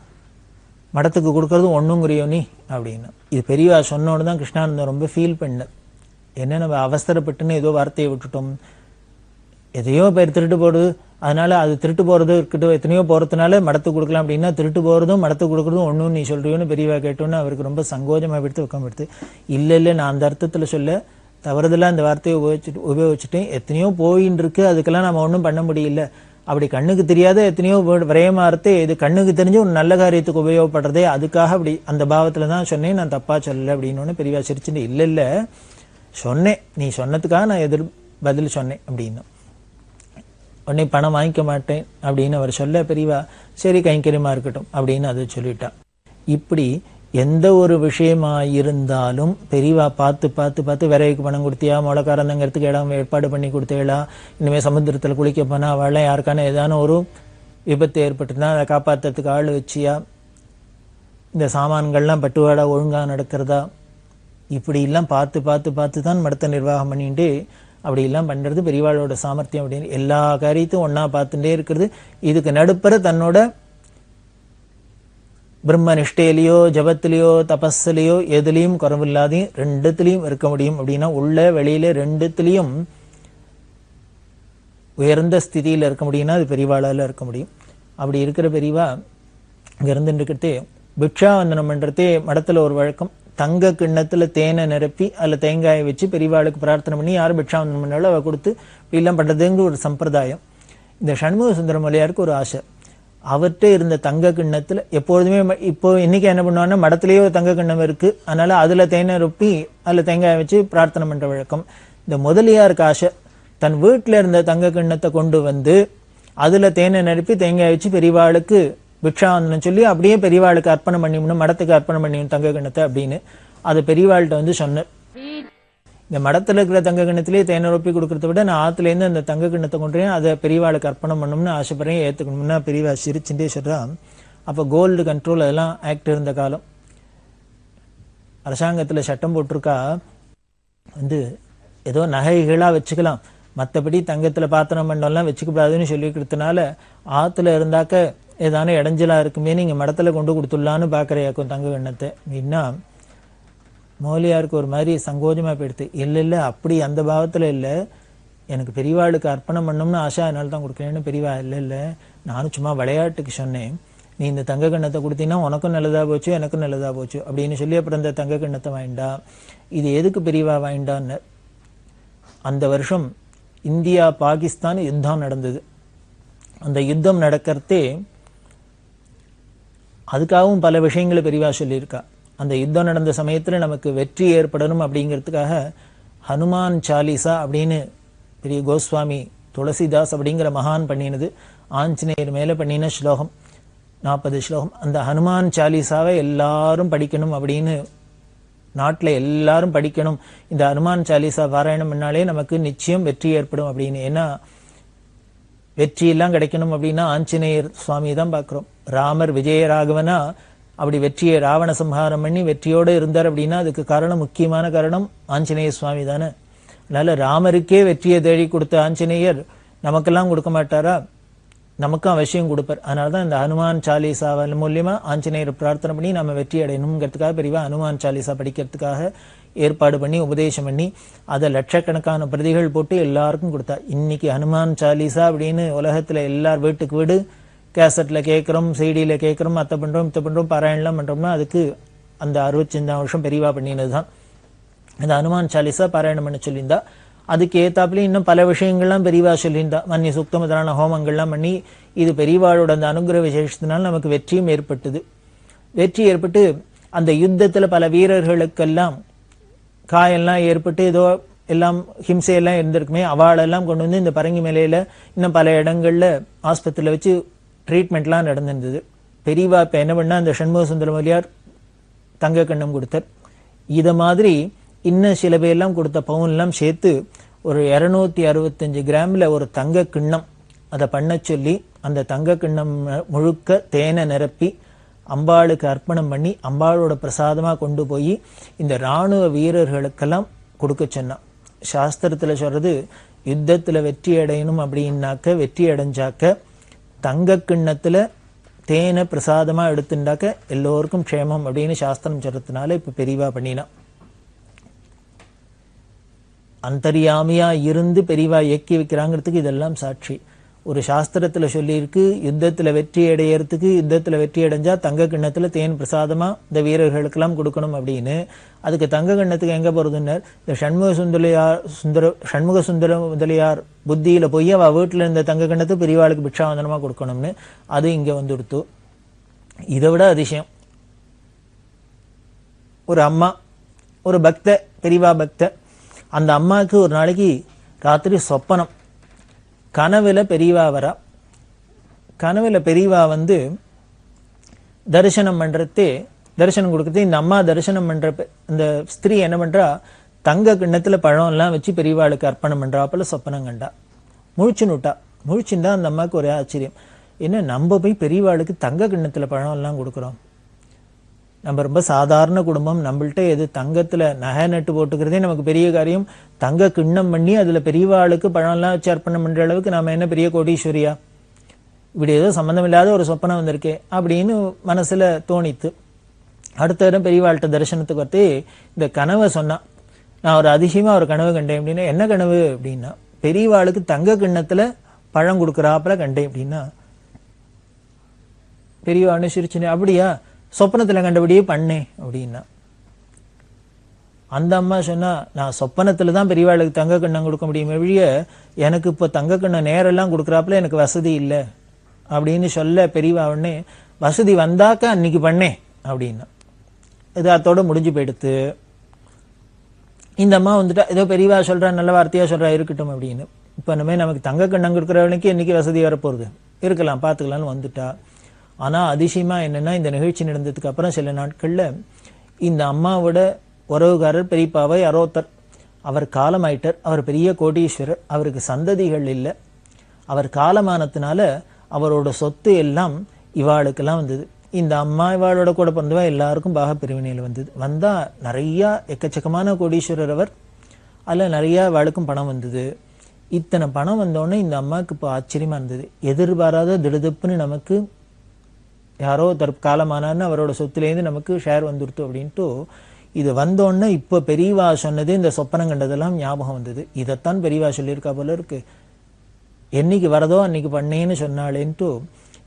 Speaker 5: மடத்துக்கு கொடுக்கறதும் ஒண்ணுங்கிறியோ நீ அப்படின்னு. இது பெரியவா சொன்னோன்னு தான் கிருஷ்ணானந்தம் ரொம்ப ஃபீல் பண்ண. என்ன நம்ம அவசரப்பட்டுன்னு ஏதோ வார்த்தையை விட்டுட்டோம், எதையோ பேர் திருட்டு போடுது, அதனால அது திருட்டு போறது இருக்கட்டும், எத்தனையோ போறதுனால மடத்துக்கு கொடுக்கலாம் அப்படின்னா திருட்டு போறதும் மடத்துக்கு கொடுக்கறதும் ஒண்ணும் நீ சொல்றியோன்னு பெரியவா கேட்டோன்னு அவருக்கு ரொம்ப சங்கோஜமா எடுத்து உட்காந்து. இல்ல நான் அந்த அர்த்தத்துல சொல்ல, தவறுதலாக அந்த வார்த்தையை உபயோகிச்சுட்டேன். எத்தனையோ போயின்னு இருக்கு, அதுக்கெல்லாம் நம்ம ஒன்றும் பண்ண முடியல. அப்படி கண்ணுக்கு தெரியாத எத்தனையோ விரயமாகறதே இது கண்ணுக்கு தெரிஞ்சு ஒரு நல்ல காரியத்துக்கு உபயோகப்படுறதே, அதுக்காக அப்படி அந்த பாவத்தில் தான் சொன்னேன், நான் தப்பா சொல்லலை அப்படின்னு பெரியவா சிரிச்சுட்டு, இல்லை இல்லை சொன்னேன், நீ சொன்னதுக்காக நான் பதில் சொன்னேன் அப்படின்னு. உடனே பணம் வாங்கிக்க மாட்டேன் அப்படின்னு அவர் சொல்ல, பெரியவா சரி கைங்கரியமா இருக்கட்டும் அப்படின்னு அதை சொல்லிட்டா. இப்படி எந்த ஒரு விஷயமா இருந்தாலும் பெரியவா பார்த்து பார்த்து பார்த்து விரைவுக்கு பணம் கொடுத்தியா, முளைக்காரந்தங்கிறதுக்கு இடம் ஏற்பாடு பண்ணி கொடுத்தேளா, இனிமேல் சமுத்திரத்தில் குளிக்க போனா அவளாம் யாருக்கான ஏதான ஒரு விபத்து ஏற்பட்டுனா அதை காப்பாற்றுறதுக்கு ஆள் வச்சியா, இந்த சாமான்கள்லாம் பட்டுவாடா ஒழுங்காக நடக்கிறதா, இப்படிலாம் பார்த்து பார்த்து பார்த்து தான் மடத்தை நிர்வாகம் பண்ணிட்டு அப்படிலாம் பண்ணுறது பெரியவாளோட சாமர்த்தியம். அப்படின்னு எல்லா காரியத்தையும் ஒன்றா பார்த்துட்டே இருக்கிறது. இதுக்கு நடுப்புற தன்னோட பிரம்ம நிஷ்டையிலையோ ஜபத்திலையோ தபஸ்லையோ எதுலேயும் குறவில்லாதையும் ரெண்டுத்துலேயும் இருக்க முடியும். அப்படின்னா உள்ள வெளியில ரெண்டுத்துலேயும் உயர்ந்த ஸ்திதியில் இருக்க முடியும்னா அது பெரியவாளால் இருக்க முடியும். அப்படி இருக்கிற பெரியவா இங்கே இருந்துருக்கிறதே பிக்ஷாவந்தனம் பண்ணுறதே மடத்தில் ஒரு வழக்கம். தங்க கிண்ணத்தில் தேனை நிரப்பி அதில் தேங்காயை வச்சு பெரியவாளுக்கு பிரார்த்தனை பண்ணி யாரும் பிக்ஷாவந்தனம் பண்ணாலும் அவள் கொடுத்து இப்படிலாம் பண்ணுறதுங்கிற ஒரு சம்பிரதாயம். இந்த சண்முக சுந்தர மொழியாருக்கு ஒரு ஆசை, அவர்கிட்ட இருந்த தங்க கிண்ணத்தில் எப்பொழுதுமே இப்போ இன்னைக்கு என்ன பண்ணுவாங்கன்னா மடத்திலேயே ஒரு தங்க கிண்ணம் இருக்கு, அதனால அதில் தேனை நிரப்பி அதில் தேங்காயை வச்சு பிரார்த்தனை பண்ணுற வழக்கம். இந்த முதலியாருக்கு ஆசை, தன் வீட்டில் இருந்த தங்க கிண்ணத்தை கொண்டு வந்து அதில் தேனை நிரப்பி தேங்காயை வச்சு பெரியவாளுக்கு பிக்ஷாவந்தனம் சொல்லி அப்படியே பெரியவாளுக்கு அர்ப்பணம் பண்ணிவிடணும், மடத்துக்கு அர்ப்பணம் பண்ணிவிடணும் தங்க கிண்ணத்தை அப்படின்னு. அது பெரியவாள்கிட்ட வந்து சொன்னார், இந்த மடத்தில் இருக்கிற தங்க கிண்ணத்திலேயே தேனை ரொப்பி கொடுக்கறத விட நான் ஆற்றுலேருந்து அந்த தங்க கிண்ணத்தை கொண்டுறேன், அதை பெரியவாளுக்கு அர்ப்பணம் பண்ணணும்னு ஆசைப்படுறேன், ஏற்றுக்கணும்னா பெரியவா சிரிச்சுட்டே சொல்றா. அப்போ கோல்டு கண்ட்ரோல் அதெல்லாம் ஆக்ட் இருந்த காலம். அரசாங்கத்தில் சட்டம் போட்டிருக்கா, வந்து ஏதோ நகைகளாக வச்சுக்கலாம், மற்றபடி தங்கத்தில் பாத்திரம் பண்ணலாம் வச்சுக்கூடாதுன்னு சொல்லிக்கிறதுனால ஆற்றுல இருந்தாக்க ஏதானே இடைஞ்சலாக இருக்குமே, நீங்கள் மடத்தில் கொண்டு கொடுத்துடலான்னு பார்க்குறையாக்கும் தங்க கிண்ணத்தை அப்படின்னா மௌலியாருக்கு ஒரு மாதிரி சங்கோஜமாக போயிடுது. இல்லை இல்லை அப்படி அந்த பாவத்தில் இல்லை, எனக்கு பெரியவாளுக்கு அர்ப்பணம் பண்ணணும்னு ஆசை, அதனால தான் கொடுக்குறேன்னு. பெரியவா இல்லை இல்லை நானும் சும்மா விளையாட்டுக்கு சொன்னேன், நீ இந்த தங்க கிண்ணத்தை கொடுத்தீங்கன்னா உனக்கும் நல்லதாக போச்சு எனக்கும் நல்லதாக போச்சு அப்படின்னு சொல்லி அப்புறம் இந்த தங்க கிண்ணத்தை வாங்கிண்டா. இது எதுக்கு பெரியவா வாங்கிண்டான்னு, அந்த வருஷம் இந்தியா பாகிஸ்தான் யுத்தம் நடந்தது. அந்த யுத்தம் நடக்கிறதே அதுக்காகவும் பல விஷயங்களை பெரியவா சொல்லியிருக்கா. அந்த யுத்தம் நடந்த சமயத்தில் நமக்கு வெற்றி ஏற்படணும் அப்படிங்கிறதுக்காக ஹனுமான் சாலிசா அப்படின்னு பெரிய கோஸ்வாமி துளசிதாஸ் அப்படிங்கிற மகான் பண்ணினது, ஆஞ்சநேயர் மேலே பண்ணின ஸ்லோகம் 40 ஸ்லோகம். அந்த ஹனுமான் சாலிசாவை எல்லாரும் படிக்கணும் அப்படின்னு, நாட்டில் எல்லாரும் படிக்கணும், இந்த ஹனுமான் சாலிசா பாராயணம் பண்ணாலே நமக்கு நிச்சயம் வெற்றி ஏற்படும் அப்படின்னு. ஏன்னா வெற்றியெல்லாம் கிடைக்கணும் அப்படின்னா ஆஞ்சநேயர் சுவாமி தான் பார்க்குறோம். ராமர் விஜயராகவனா அப்படி வெற்றியை ராவண சம்ஹாரம் பண்ணி வெற்றியோடு இருந்தார் அப்படின்னா அதுக்கு காரணம், முக்கியமான காரணம் ஆஞ்சநேய சுவாமி தானே. அதனால ராமருக்கே வெற்றியை தேடி கொடுத்த ஆஞ்சநேயர் நமக்கெல்லாம் கொடுக்க மாட்டாரா, நமக்கும் அவசியம் கொடுப்பார். அதனால தான் இந்த ஹனுமான் சாலிசாவல் மூலியமா ஆஞ்சநேயர் பிரார்த்தனை பண்ணி நம்ம வெற்றி அடையணுங்கிறதுக்காக பெரியவா ஹனுமான் சாலிசா படிக்கிறதுக்காக ஏற்பாடு பண்ணி உபதேசம் பண்ணி அதை லட்சக்கணக்கான பிரதிகள் போட்டு எல்லாருக்கும் கொடுத்தா. இன்னைக்கு ஹனுமான் சாலிசா அப்படின்னு உலகத்துல எல்லார் வீட்டுக்கு வீடு கேசட்ல கேட்குறோம், செய்டியில கேட்குறோம், அத்தை பண்றோம் இத்த பண்றோம் பாராயணம்லாம் பண்றோம்னா அதுக்கு அந்த 65ஆம் வருஷம் பெரியவா பண்ணினது தான். இந்த ஹனுமான் சாலிசா பாராயணம் பண்ண சொல்லியிருந்தா. அதுக்கு ஏத்தாப்புலேயும் இன்னும் பல விஷயங்கள்லாம் பெரியவா சொல்லியிருந்தா. மன்னி சுக்த முதலான ஹோமங்கள்லாம் பண்ணி இது பெரியவாளோட அந்த அனுகிரக விசேஷத்தினால நமக்கு வெற்றியும் ஏற்பட்டது. வெற்றி ஏற்பட்டு அந்த யுத்தத்தில் பல வீரர்களுக்கெல்லாம் காயெல்லாம் ஏற்பட்டு ஏதோ எல்லாம் ஹிம்சையெல்லாம் இருந்திருக்குமே, அவளெல்லாம் கொண்டு வந்து இந்த பரங்கி மேலையில் இன்னும் பல இடங்களில் ஆஸ்பத்திரியில் வச்சு ட்ரீட்மெண்ட்லாம் நடந்திருந்தது. பெரியவா இப்போ என்ன பண்ணால் அந்த சண்முக சுந்தர மொழியார் தங்க கண்ணம் கொடுத்தார். இதை மாதிரி இன்னும் சில பேர்லாம் கொடுத்த பவுன்லாம் சேர்த்து ஒரு 265 கிராமில் ஒரு தங்க கிண்ணம் அதை பண்ண சொல்லி அந்த தங்க கிண்ணம் முழுக்க தேனை நிரப்பி அம்பாளுக்கு அர்ப்பணம் பண்ணி அம்பாளோட பிரசாதமாக கொண்டு போய் இந்த இராணுவ வீரர்களுக்கெல்லாம் கொடுக்க சொன்னான். சாஸ்திரத்தில் சொல்றது, யுத்தத்தில் வெற்றி அடையணும் அப்படின்னாக்க, வெற்றி அடைஞ்சாக்க தங்க கிண்ணத்தில் தேனை பிரசாதமாக எடுத்துட்டாக்க எல்லோருக்கும் க்ஷேமம் அப்படின்னு சாஸ்திரம் சொல்றதுனால இப்போ பெரியவா பண்ணினா. அந்தரியாமையா இருந்து பெரியவா இயக்கி வைக்கிறாங்கிறதுக்கு இதெல்லாம் சாட்சி. ஒரு சாஸ்திரத்துல சொல்லியிருக்கு, யுத்தத்துல வெற்றி அடையறதுக்கு, யுத்தத்துல வெற்றி அடைஞ்சா தங்க கிண்ணத்துல தேன் பிரசாதமா இந்த வீரர்களுக்கெல்லாம் கொடுக்கணும் அப்படின்னு. அதுக்கு தங்க கிண்ணத்துக்கு எங்க போறதுன்னு இந்த சண்முக சுந்தர முதலியார் புத்தியில போய் அவ வீட்டுல இருந்த தங்க கிண்ணத்தை பெரியவாளுக்கு பிக்ஷாவந்தனமா கொடுக்கணும்னு அது இங்க வந்துடுத்து. இதை விட அதிசயம், ஒரு அம்மா, ஒரு பக்த, பெரியவா பக்த, அந்த அம்மாவுக்கு ஒரு நாளைக்கு ராத்திரி சொப்பனம், கனவுல பெரியவா வரா. கனவுல பெரியவா வந்து தரிசனம் பண்றதே, தரிசனம் கொடுக்கறதே, இந்த அம்மா தரிசனம் பண்ற இந்த ஸ்திரீ என்ன பண்றா, தங்க கிண்ணத்துல பழம் எல்லாம் வச்சு பெரியவாளுக்கு அர்ப்பணம் பண்றாப்புல சொப்பனம் கண்டா. முழிச்சுன்னுட்டா. முழிச்சுண்டா அந்த அம்மாவுக்கு ஒரே ஆச்சரியம், என்ன நம்ம போய் பெரியவாளுக்கு தங்க கிண்ணத்துல பழம் எல்லாம் கொடுக்குறோம், நம்ம ரொம்ப சாதாரண குடும்பம், நம்மள்ட்ட எது தங்கத்துல நகை நட்டு போட்டுக்கிறதே நமக்கு பெரிய காரியம், தங்க கிண்ணம் பண்ணி அதுல பெரியவாளுக்கு பழம்லாம் வச்சு அர்ப்பணம் பண்ற அளவுக்கு நாம என்ன பெரிய கோடீஸ்வரியா, இப்படி ஏதோ சம்பந்தம் இல்லாத ஒரு சொப்பனம் வந்திருக்கே அப்படின்னு மனசுல தோணித்து. அடுத்த நேரம் பெரியவாள்கிட்ட தரிசனத்துக்கு வரத்தே இந்த கனவை சொன்னா, நான் ஒரு அதிசயமா ஒரு கனவு கண்டேன் அப்படின்னா. என்ன கனவு அப்படின்னா, பெரியவாளுக்கு தங்க கிண்ணத்துல பழம் கொடுக்குறாப்புல கண்டேன் அப்படின்னா. பெரியவான்னு சிரிச்சுன்னு, அப்படியா, சொப்பனத்துல கண்டபடியே பண்ணேன் அப்படின்னா. அந்த அம்மா சொன்னா, நான் சொப்பனத்துல தான் பெரியவாளுக்கு தங்க கிண்ணம் கொடுக்க முடியுமே வழிய, எனக்கு இப்போ தங்க கிண்ணம் நேரெல்லாம் கொடுக்குறாப்புல எனக்கு வசதி இல்லை அப்படின்னு சொல்ல, பெரியவா உடனே வசதி வந்தாக்க அன்னைக்கு பண்ணேன் அப்படின்னா. இது அதோட முடிஞ்சு போயிடுத்து. இந்த அம்மா வந்துட்டா, ஏதோ பெரியவா சொல்றா, நல்ல வார்த்தையா சொல்றா, இருக்கட்டும் அப்படின்னு. இப்போ இனிமே நமக்கு தங்க கிண்ணம் கொடுக்குறவனுக்கு இன்னைக்கு வசதி வரப்போகுது, இருக்கலாம் பார்த்துக்கலாம்னு வந்துட்டா. ஆனா அதிசயமா என்னன்னா, இந்த நிகழ்ச்சி நடந்ததுக்கு அப்புறம் சில நாட்கள்ல இந்த அம்மாவோட உறவுகாரர் பெரியப்பாவை யாரோத்தர், அவர் காலமாயிட்டார். அவர் பெரிய கோடீஸ்வரர், அவருக்கு சந்ததிகள் இல்லை. அவர் காலமானத்தினால அவரோட சொத்து எல்லாம் இவாளுக்கெல்லாம் வந்தது. இந்த அம்மா இவாளோட கூட பிறந்தவா எல்லாருக்கும் பாக பிரிவினையில் வந்தது. வந்தா நிறைய எக்கச்சக்கமான கோடீஸ்வரர் அவர். அதில் நிறைய இவாளுக்கும் பணம் வந்தது. இத்தனை பணம் வந்தோடனே இந்த அம்மாவுக்கு இப்போ ஆச்சரியமா இருந்தது. எதிர்பாராத திடுதுப்புன்னு நமக்கு யாரோ காலமானான்னு அவரோட சொத்துலேருந்து நமக்கு ஷேர் வந்துடுத்து அப்படின்ட்டு இது வந்தோடனே இப்போ பெரியவா சொன்னது, இந்த சொப்பனம் கண்டதெல்லாம் ஞாபகம் வந்தது. இதைத்தான் பெரியவா சொல்லியிருக்கா போல இருக்கு. என்னைக்கு வரதோ அன்னைக்கு பண்ணேன்னு சொன்னாலேன்ட்டு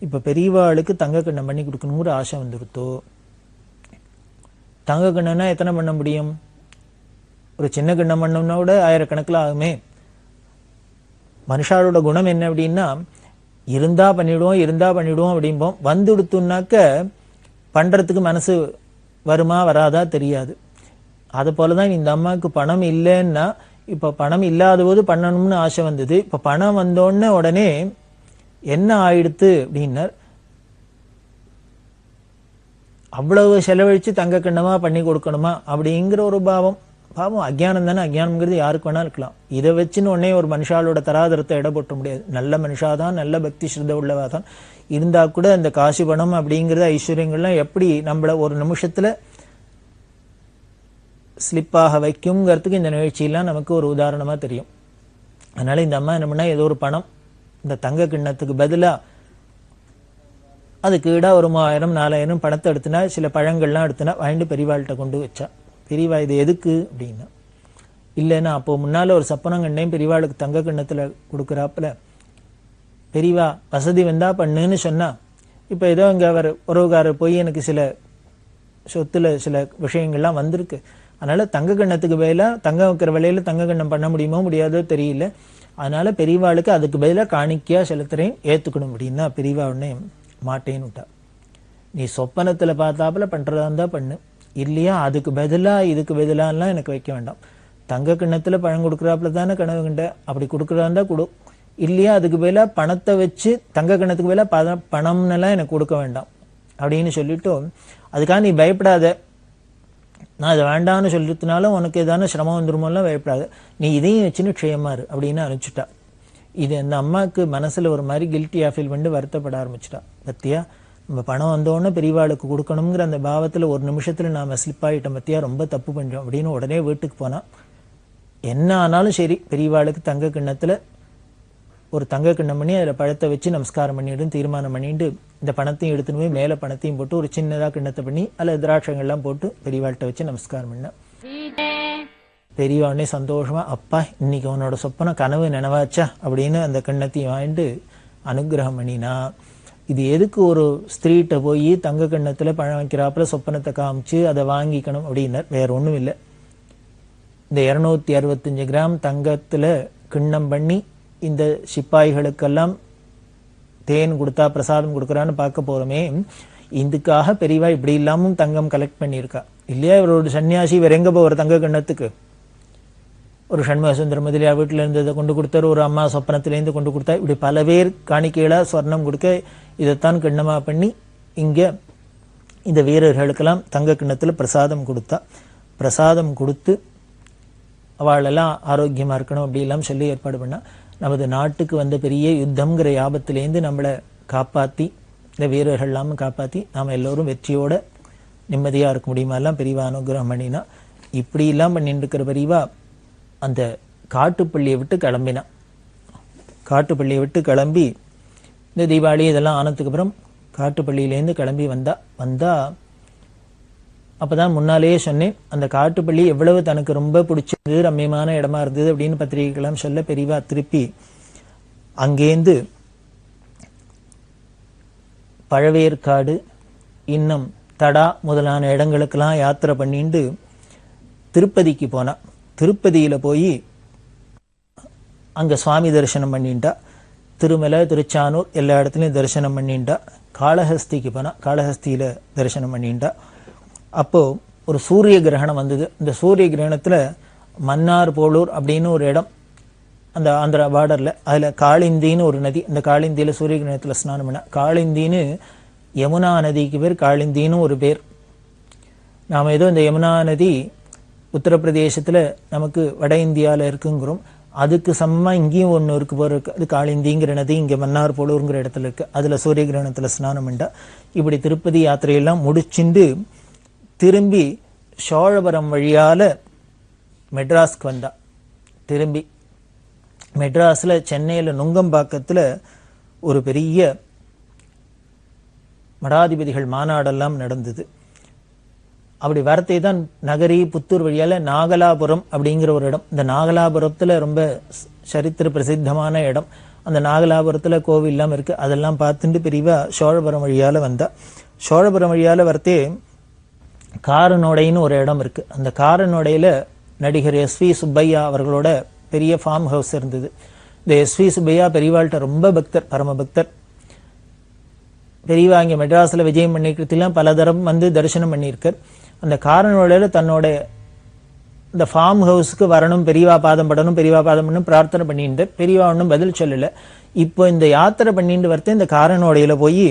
Speaker 5: இப்போ பெரியவாளுக்கு தங்க கிண்ணம் பண்ணி கொடுக்கணுங்கிற ஆசை வந்துடுத்தோ. தங்க கிண்ணம்னா எத்தனை பண்ண முடியும்? ஒரு சின்ன கிண்ணம் பண்ணோம்னா கூட ஆயிரக்கணக்கில் ஆகுமே. மனுஷாரோட குணம் என்ன அப்படின்னா, இருந்தா பண்ணிடுவோம் அப்படிம்போம். வந்துடுத்துனாக்க பண்றதுக்கு மனசு வருமா வராதா தெரியாது. அது போலதான் இந்த அம்மாவுக்கு பணம் இல்லைன்னா, இப்ப பணம் இல்லாத போது பண்ணணும்னு ஆசை வந்தது. இப்ப பணம் வந்தோடனே உடனே என்ன ஆயிடுத்து அப்படின்னா, அவ்வளவு செலவழிச்சு தங்க கிண்ணமா பண்ணி கொடுக்கணுமா அப்படிங்கிற ஒரு பாவம். அஜ்ஞானம் தானே. அஜ்ஞானம்ங்கிறது யாருக்கு வேணா இருக்கலாம். இதை வச்சுன்னு உடனே ஒரு மனுஷாலோட தராதரத்தை இட போட்ட முடியாது. நல்ல மனுஷாதான், நல்ல பக்தி ஸ்ரத்த உள்ளவாதான் இருந்தா கூட இந்த காசு பணம் அப்படிங்கிறது ஐஸ்வர்யங்கள்லாம் எப்படி நம்மள ஒரு நிமிஷத்துல ஸ்லிப்பாக வைக்குங்கிறதுக்கு இந்த நிகழ்ச்சியெல்லாம் நமக்கு ஒரு உதாரணமா தெரியும். அதனால இந்த அம்மா என்ன பண்ணா, ஏதோ ஒரு பணம் இந்த தங்க கிண்ணத்துக்கு பதிலா அதுக்கு ஈடா ஒரு 3000 4000 பணத்தை எடுத்துனா, சில பழங்கள்லாம் எடுத்துனா வாங்கிட்டு பெரியவாள்கிட்ட கொண்டு வச்சா. பெரியவா இது எதுக்கு அப்படின்னா, இல்லைன்னா அப்போ முன்னால ஒரு சப்பனம் கண்டையும் பெரியவாளுக்கு தங்க கிண்ணத்துல கொடுக்குறாப்புல, பெரியவா வசதி வந்தா பண்ணுன்னு சொன்னா, இப்போ ஏதோ இங்க அவர் உறவுகாரர் போய் எனக்கு சில சொத்துல சில விஷயங்கள்லாம் வந்திருக்கு, அதனால தங்க கிண்ணத்துக்கு பதிலாக தங்க வைக்கிற விலையில தங்க கிண்ணம் பண்ண முடியுமோ முடியாதோ தெரியல, அதனால பெரியவாளுக்கு அதுக்கு பதிலாக காணிக்கையா செலுத்துறேன், ஏத்துக்கணும் அப்படின்னா பெரியவா உடனே மாட்டேன்னு விட்டா. நீ சொப்பனத்துல பார்த்தாப்புல பண்றதா இருந்தா பண்ணு, இல்லையா அதுக்கு பதிலா இதுக்கு பதிலாலாம் எனக்கு வைக்க வேண்டாம். தங்க கிண்ணத்துல பழம் கொடுக்குறாப்புல தானே கனவு கண்ட, அப்படி கொடுக்குறதா இருந்தா கொடு, இல்லையா அதுக்கு பதிலா பணத்தை வச்சு தங்க கிண்ணத்துக்கு பதிலா பணம்னெல்லாம் எனக்கு கொடுக்க வேண்டாம் அப்படின்னு சொல்லிட்டோம். அதுக்காக நீ பயப்படாத, நான் அதை வேண்டாம்னு சொல்லிட்டுனாலும் உனக்கு ஏதான சிரமம் வந்துருமோலாம் பயப்படாத, நீ இதையும் வச்சுன்னு க்ஷேமா இரு அப்படின்னு அனுப்பிச்சுட்டா. இது அந்த அம்மாவுக்கு மனசுல ஒரு மாதிரி கில்ட்டியா ஃபீல் பண்ணி வருத்தப்பட ஆரம்பிச்சுட்டா. பத்தியா நம்ம பணம் வந்தோடனே பெரியவாளுக்கு கொடுக்கணுங்கிற அந்த பாவத்துல ஒரு நிமிஷத்துல நாம ஸ்லிப் ஆகிட்டோம், பத்தியா ரொம்ப தப்பு பண்றோம் அப்படின்னு உடனே வீட்டுக்கு போனா, என்ன ஆனாலும் சரி பெரியவாளுக்கு தங்க கிண்ணத்துல ஒரு தங்க கிண்ணம் பண்ணி அதில் பழத்தை வச்சு நமஸ்காரம் பண்ணிவிடும் தீர்மானம் பண்ணிட்டு, இந்த பணத்தையும் எடுத்துன்னு போய் மேலே பணத்தையும் போட்டு ஒரு சின்னதாக கிண்ணத்தை பண்ணி அதில் திராட்சங்கள்லாம் போட்டு பெரியவாள்கிட்ட வச்சு நமஸ்காரம் பண்ண. பெரியவானே சந்தோஷமா, அப்பா இன்னைக்கு உன்னோட சொப்பனம் கனவு நினைவாச்சா அப்படின்னு அந்த கிண்ணத்தையும் வாங்கிட்டு அனுகிரகம் பண்ணினா, இது எதுக்கு ஒரு ஸ்திரீட்ட போய் தங்க கிண்ணத்துல பழம் வைக்கிறாப்புல சொப்பனத்தை காமிச்சு அதை வாங்கிக்கணும் அப்படின்னார்? வேற ஒண்ணும் இல்லை. இந்த 265 கிராம் தங்கத்துல கிண்ணம் பண்ணி இந்த சிப்பாய்களுக்கெல்லாம் தேன் கொடுத்தா பிரசாதம் கொடுக்குறான்னு பார்க்க போறோமே, இதுக்காக பெரியவா இப்படி இல்லாமும் தங்கம் கலெக்ட் பண்ணியிருக்கா இல்லையா? இவரோட சன்னியாசி வேற எங்க போவார் தங்க கிண்ணத்துக்கு? ஒரு சண்முக சுந்தர முதலியார் வீட்டில் இருந்ததை கொண்டு கொடுத்தார், ஒரு அம்மா சொப்பனத்திலேருந்து கொண்டு கொடுத்தா, இப்படி பல பேர் காணிக்கையில ஸ்வர்ணம் கொடுக்க இதைத்தான் கிண்ணமா பண்ணி இங்க இந்த வீரர்களுக்கெல்லாம் தங்க கிண்ணத்துல பிரசாதம் கொடுத்தா. பிரசாதம் கொடுத்து அவளெல்லாம் ஆரோக்கியமா இருக்கணும் அப்படி எல்லாம் சொல்லி ஏற்பாடு பண்ணா. நமது நாட்டுக்கு வந்த பெரிய யுத்தம்ங்கிற ஆபத்திலேருந்து நம்மளை காப்பாத்தி, இந்த வீரர்கள் எல்லாம் காப்பாத்தி நாம எல்லோரும் வெற்றியோட நிம்மதியா இருக்க முடியுமா எல்லாம் பெரியவா அனுகிரகம் பண்ணினா. இப்படி எல்லாம் பண்ணிட்டு இருக்கிற பெரியவா அந்த காட்டுப்பள்ளியை விட்டு கிளம்பினா. காட்டுப்பள்ளியை விட்டு கிளம்பி இந்த தீபாவளி இதெல்லாம் ஆனதுக்கு அப்புறம் காட்டுப்பள்ளியிலேருந்து கிளம்பி வந்தா அப்பதான் முன்னாலேயே சொன்னேன், அந்த காட்டுப்பள்ளி எவ்வளவு தனக்கு ரொம்ப பிடிச்சது, ரம்மியமான இடமா இருந்தது அப்படின்னு பத்திரிகைகளாம் சொல்ல பெரியவா திருப்பி அங்கேருந்து பழவேற்காடு இன்னும் தடா முதலான இடங்களுக்கெல்லாம் யாத்திரை பண்ணிட்டு திருப்பதிக்கு போனா. திருப்பதியில போய் அங்க சுவாமி தரிசனம் பண்ணிட்டா. திருமலை, திருச்சானூர் எல்லா இடத்துலையும் தரிசனம் பண்ணிட்டா. காளஹஸ்திக்கு போனா, காளஹஸ்தியில தரிசனம் பண்ணிட்டா. அப்போ ஒரு சூரிய கிரகணம் வந்தது. இந்த சூரிய கிரகணத்துல மன்னார் போலூர் அப்படின்னு ஒரு இடம், அந்த ஆந்திரா பார்டர்ல, அதுல காளிந்தின்னு ஒரு நதி, அந்த காளிந்தியில சூரிய கிரகணத்துல ஸ்நானம் பண்ண. காளிந்தின்னு யமுனா நதிக்கு பேர், காளிந்தின்னு ஒரு பேர். நாம ஏதோ இந்த யமுனா நதி உத்தரப்பிரதேசத்துல நமக்கு வட இந்தியால இருக்குங்கிறோம், அதுக்கு சமமா இங்கேயும் ஒண்ணு இருக்கு போற இருக்கு. அது காளிந்திங்கிற நதி இங்க மன்னார் போலூருங்கிற இடத்துல இருக்கு. அதுல சூரிய கிரகணத்துல ஸ்நானம் பண்ணா. இப்படி திருப்பதி யாத்திரையெல்லாம் முடிச்சுண்டு திரும்பி சோழபுரம் வழியால மெட்ராஸ்க்கு வந்தா. திரும்பி மெட்ராஸ்ல சென்னையில நுங்கம்பாக்கத்துல ஒரு பெரிய மடாதிபதிகள் மாநாடெல்லாம் நடந்தது. அப்படி வரத்தை தான் நகரி புத்தூர் வழியால நாகலாபுரம் அப்படிங்கிற ஒரு இடம். இந்த நாகலாபுரத்துல ரொம்ப சரித்திர பிரசித்தமான இடம். அந்த நாகலாபுரத்துல கோவில் எல்லாம் இருக்கு. அதெல்லாம் பார்த்துட்டு பெரியவா சோழபுரம் வழியால வந்தா. சோழபுரம் வழியால வரத்தே காரனோடைன்னு ஒரு இடம் இருக்கு. அந்த காரனோடையில நடிகர் எஸ்.வி. சுப்பையா அவர்களோட பெரிய ஃபார்ம் ஹவுஸ் இருந்தது. இந்த எஸ்.வி. சுப்பையா பெரியவாள்கிட்ட ரொம்ப பக்தர், பரம பக்தர். பெரியவா இங்க மெட்ராஸ்ல விஜயம் பண்ணிக்கிறதுலாம் பல தரம் வந்து தரிசனம் பண்ணியிருக்கார். அந்த காரனோடையில தன்னோட இந்த ஃபார்ம் ஹவுஸ்க்கு வரணும், பெரியவா பாதம் படணும், பெரியவா பாதம் பண்ணணும் பிரார்த்தனை பண்ணிட்டு பெரியவா ஒன்றும் பதில் சொல்லல. இப்போ இந்த யாத்திரை பண்ணிட்டு வரத்தே இந்த காரனோடையில போய்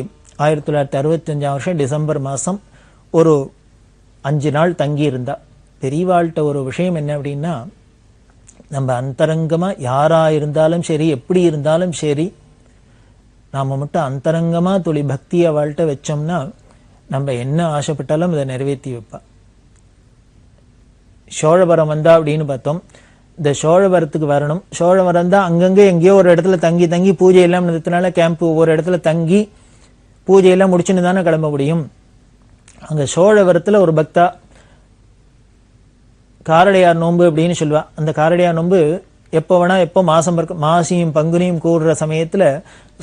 Speaker 5: 1965 வருஷம் டிசம்பர் மாசம் ஒரு 5 நாள் தங்கி இருந்தா. பெரியவாள்கிட்ட ஒரு விஷயம் என்ன அப்படின்னா, நம்ம அந்தரங்கமா யாரா இருந்தாலும் சரி, எப்படி இருந்தாலும் சரி, நாம மட்டும் அந்தரங்கமா துளி பக்தி அவள்கிட்ட வச்சோம்னா நம்ம என்ன ஆசைப்பட்டாலும் அதை நிறைவேற்றி வைப்பா. சோழபுரம் வந்தா அப்படின்னு பார்த்தோம். இந்த சோழபுரத்துக்கு வரணும். சோழபுரம் தான் அங்கங்க எங்கேயோ ஒரு இடத்துல தங்கி தங்கி பூஜை எல்லாம் நடத்தினால கேம்ப் ஒவ்வொரு இடத்துல தங்கி பூஜையெல்லாம் முடிச்சுன்னு தானே கிளம்ப முடியும். அங்க சோழபுரத்துல ஒரு பக்தா காரடையார் நோன்பு அப்படின்னு சொல்லுவா. அந்த காரடையார் நோன்பு எப்போ வேணா, எப்போ மாசம் மாசியும் பங்குனியும் கூடுற சமயத்துல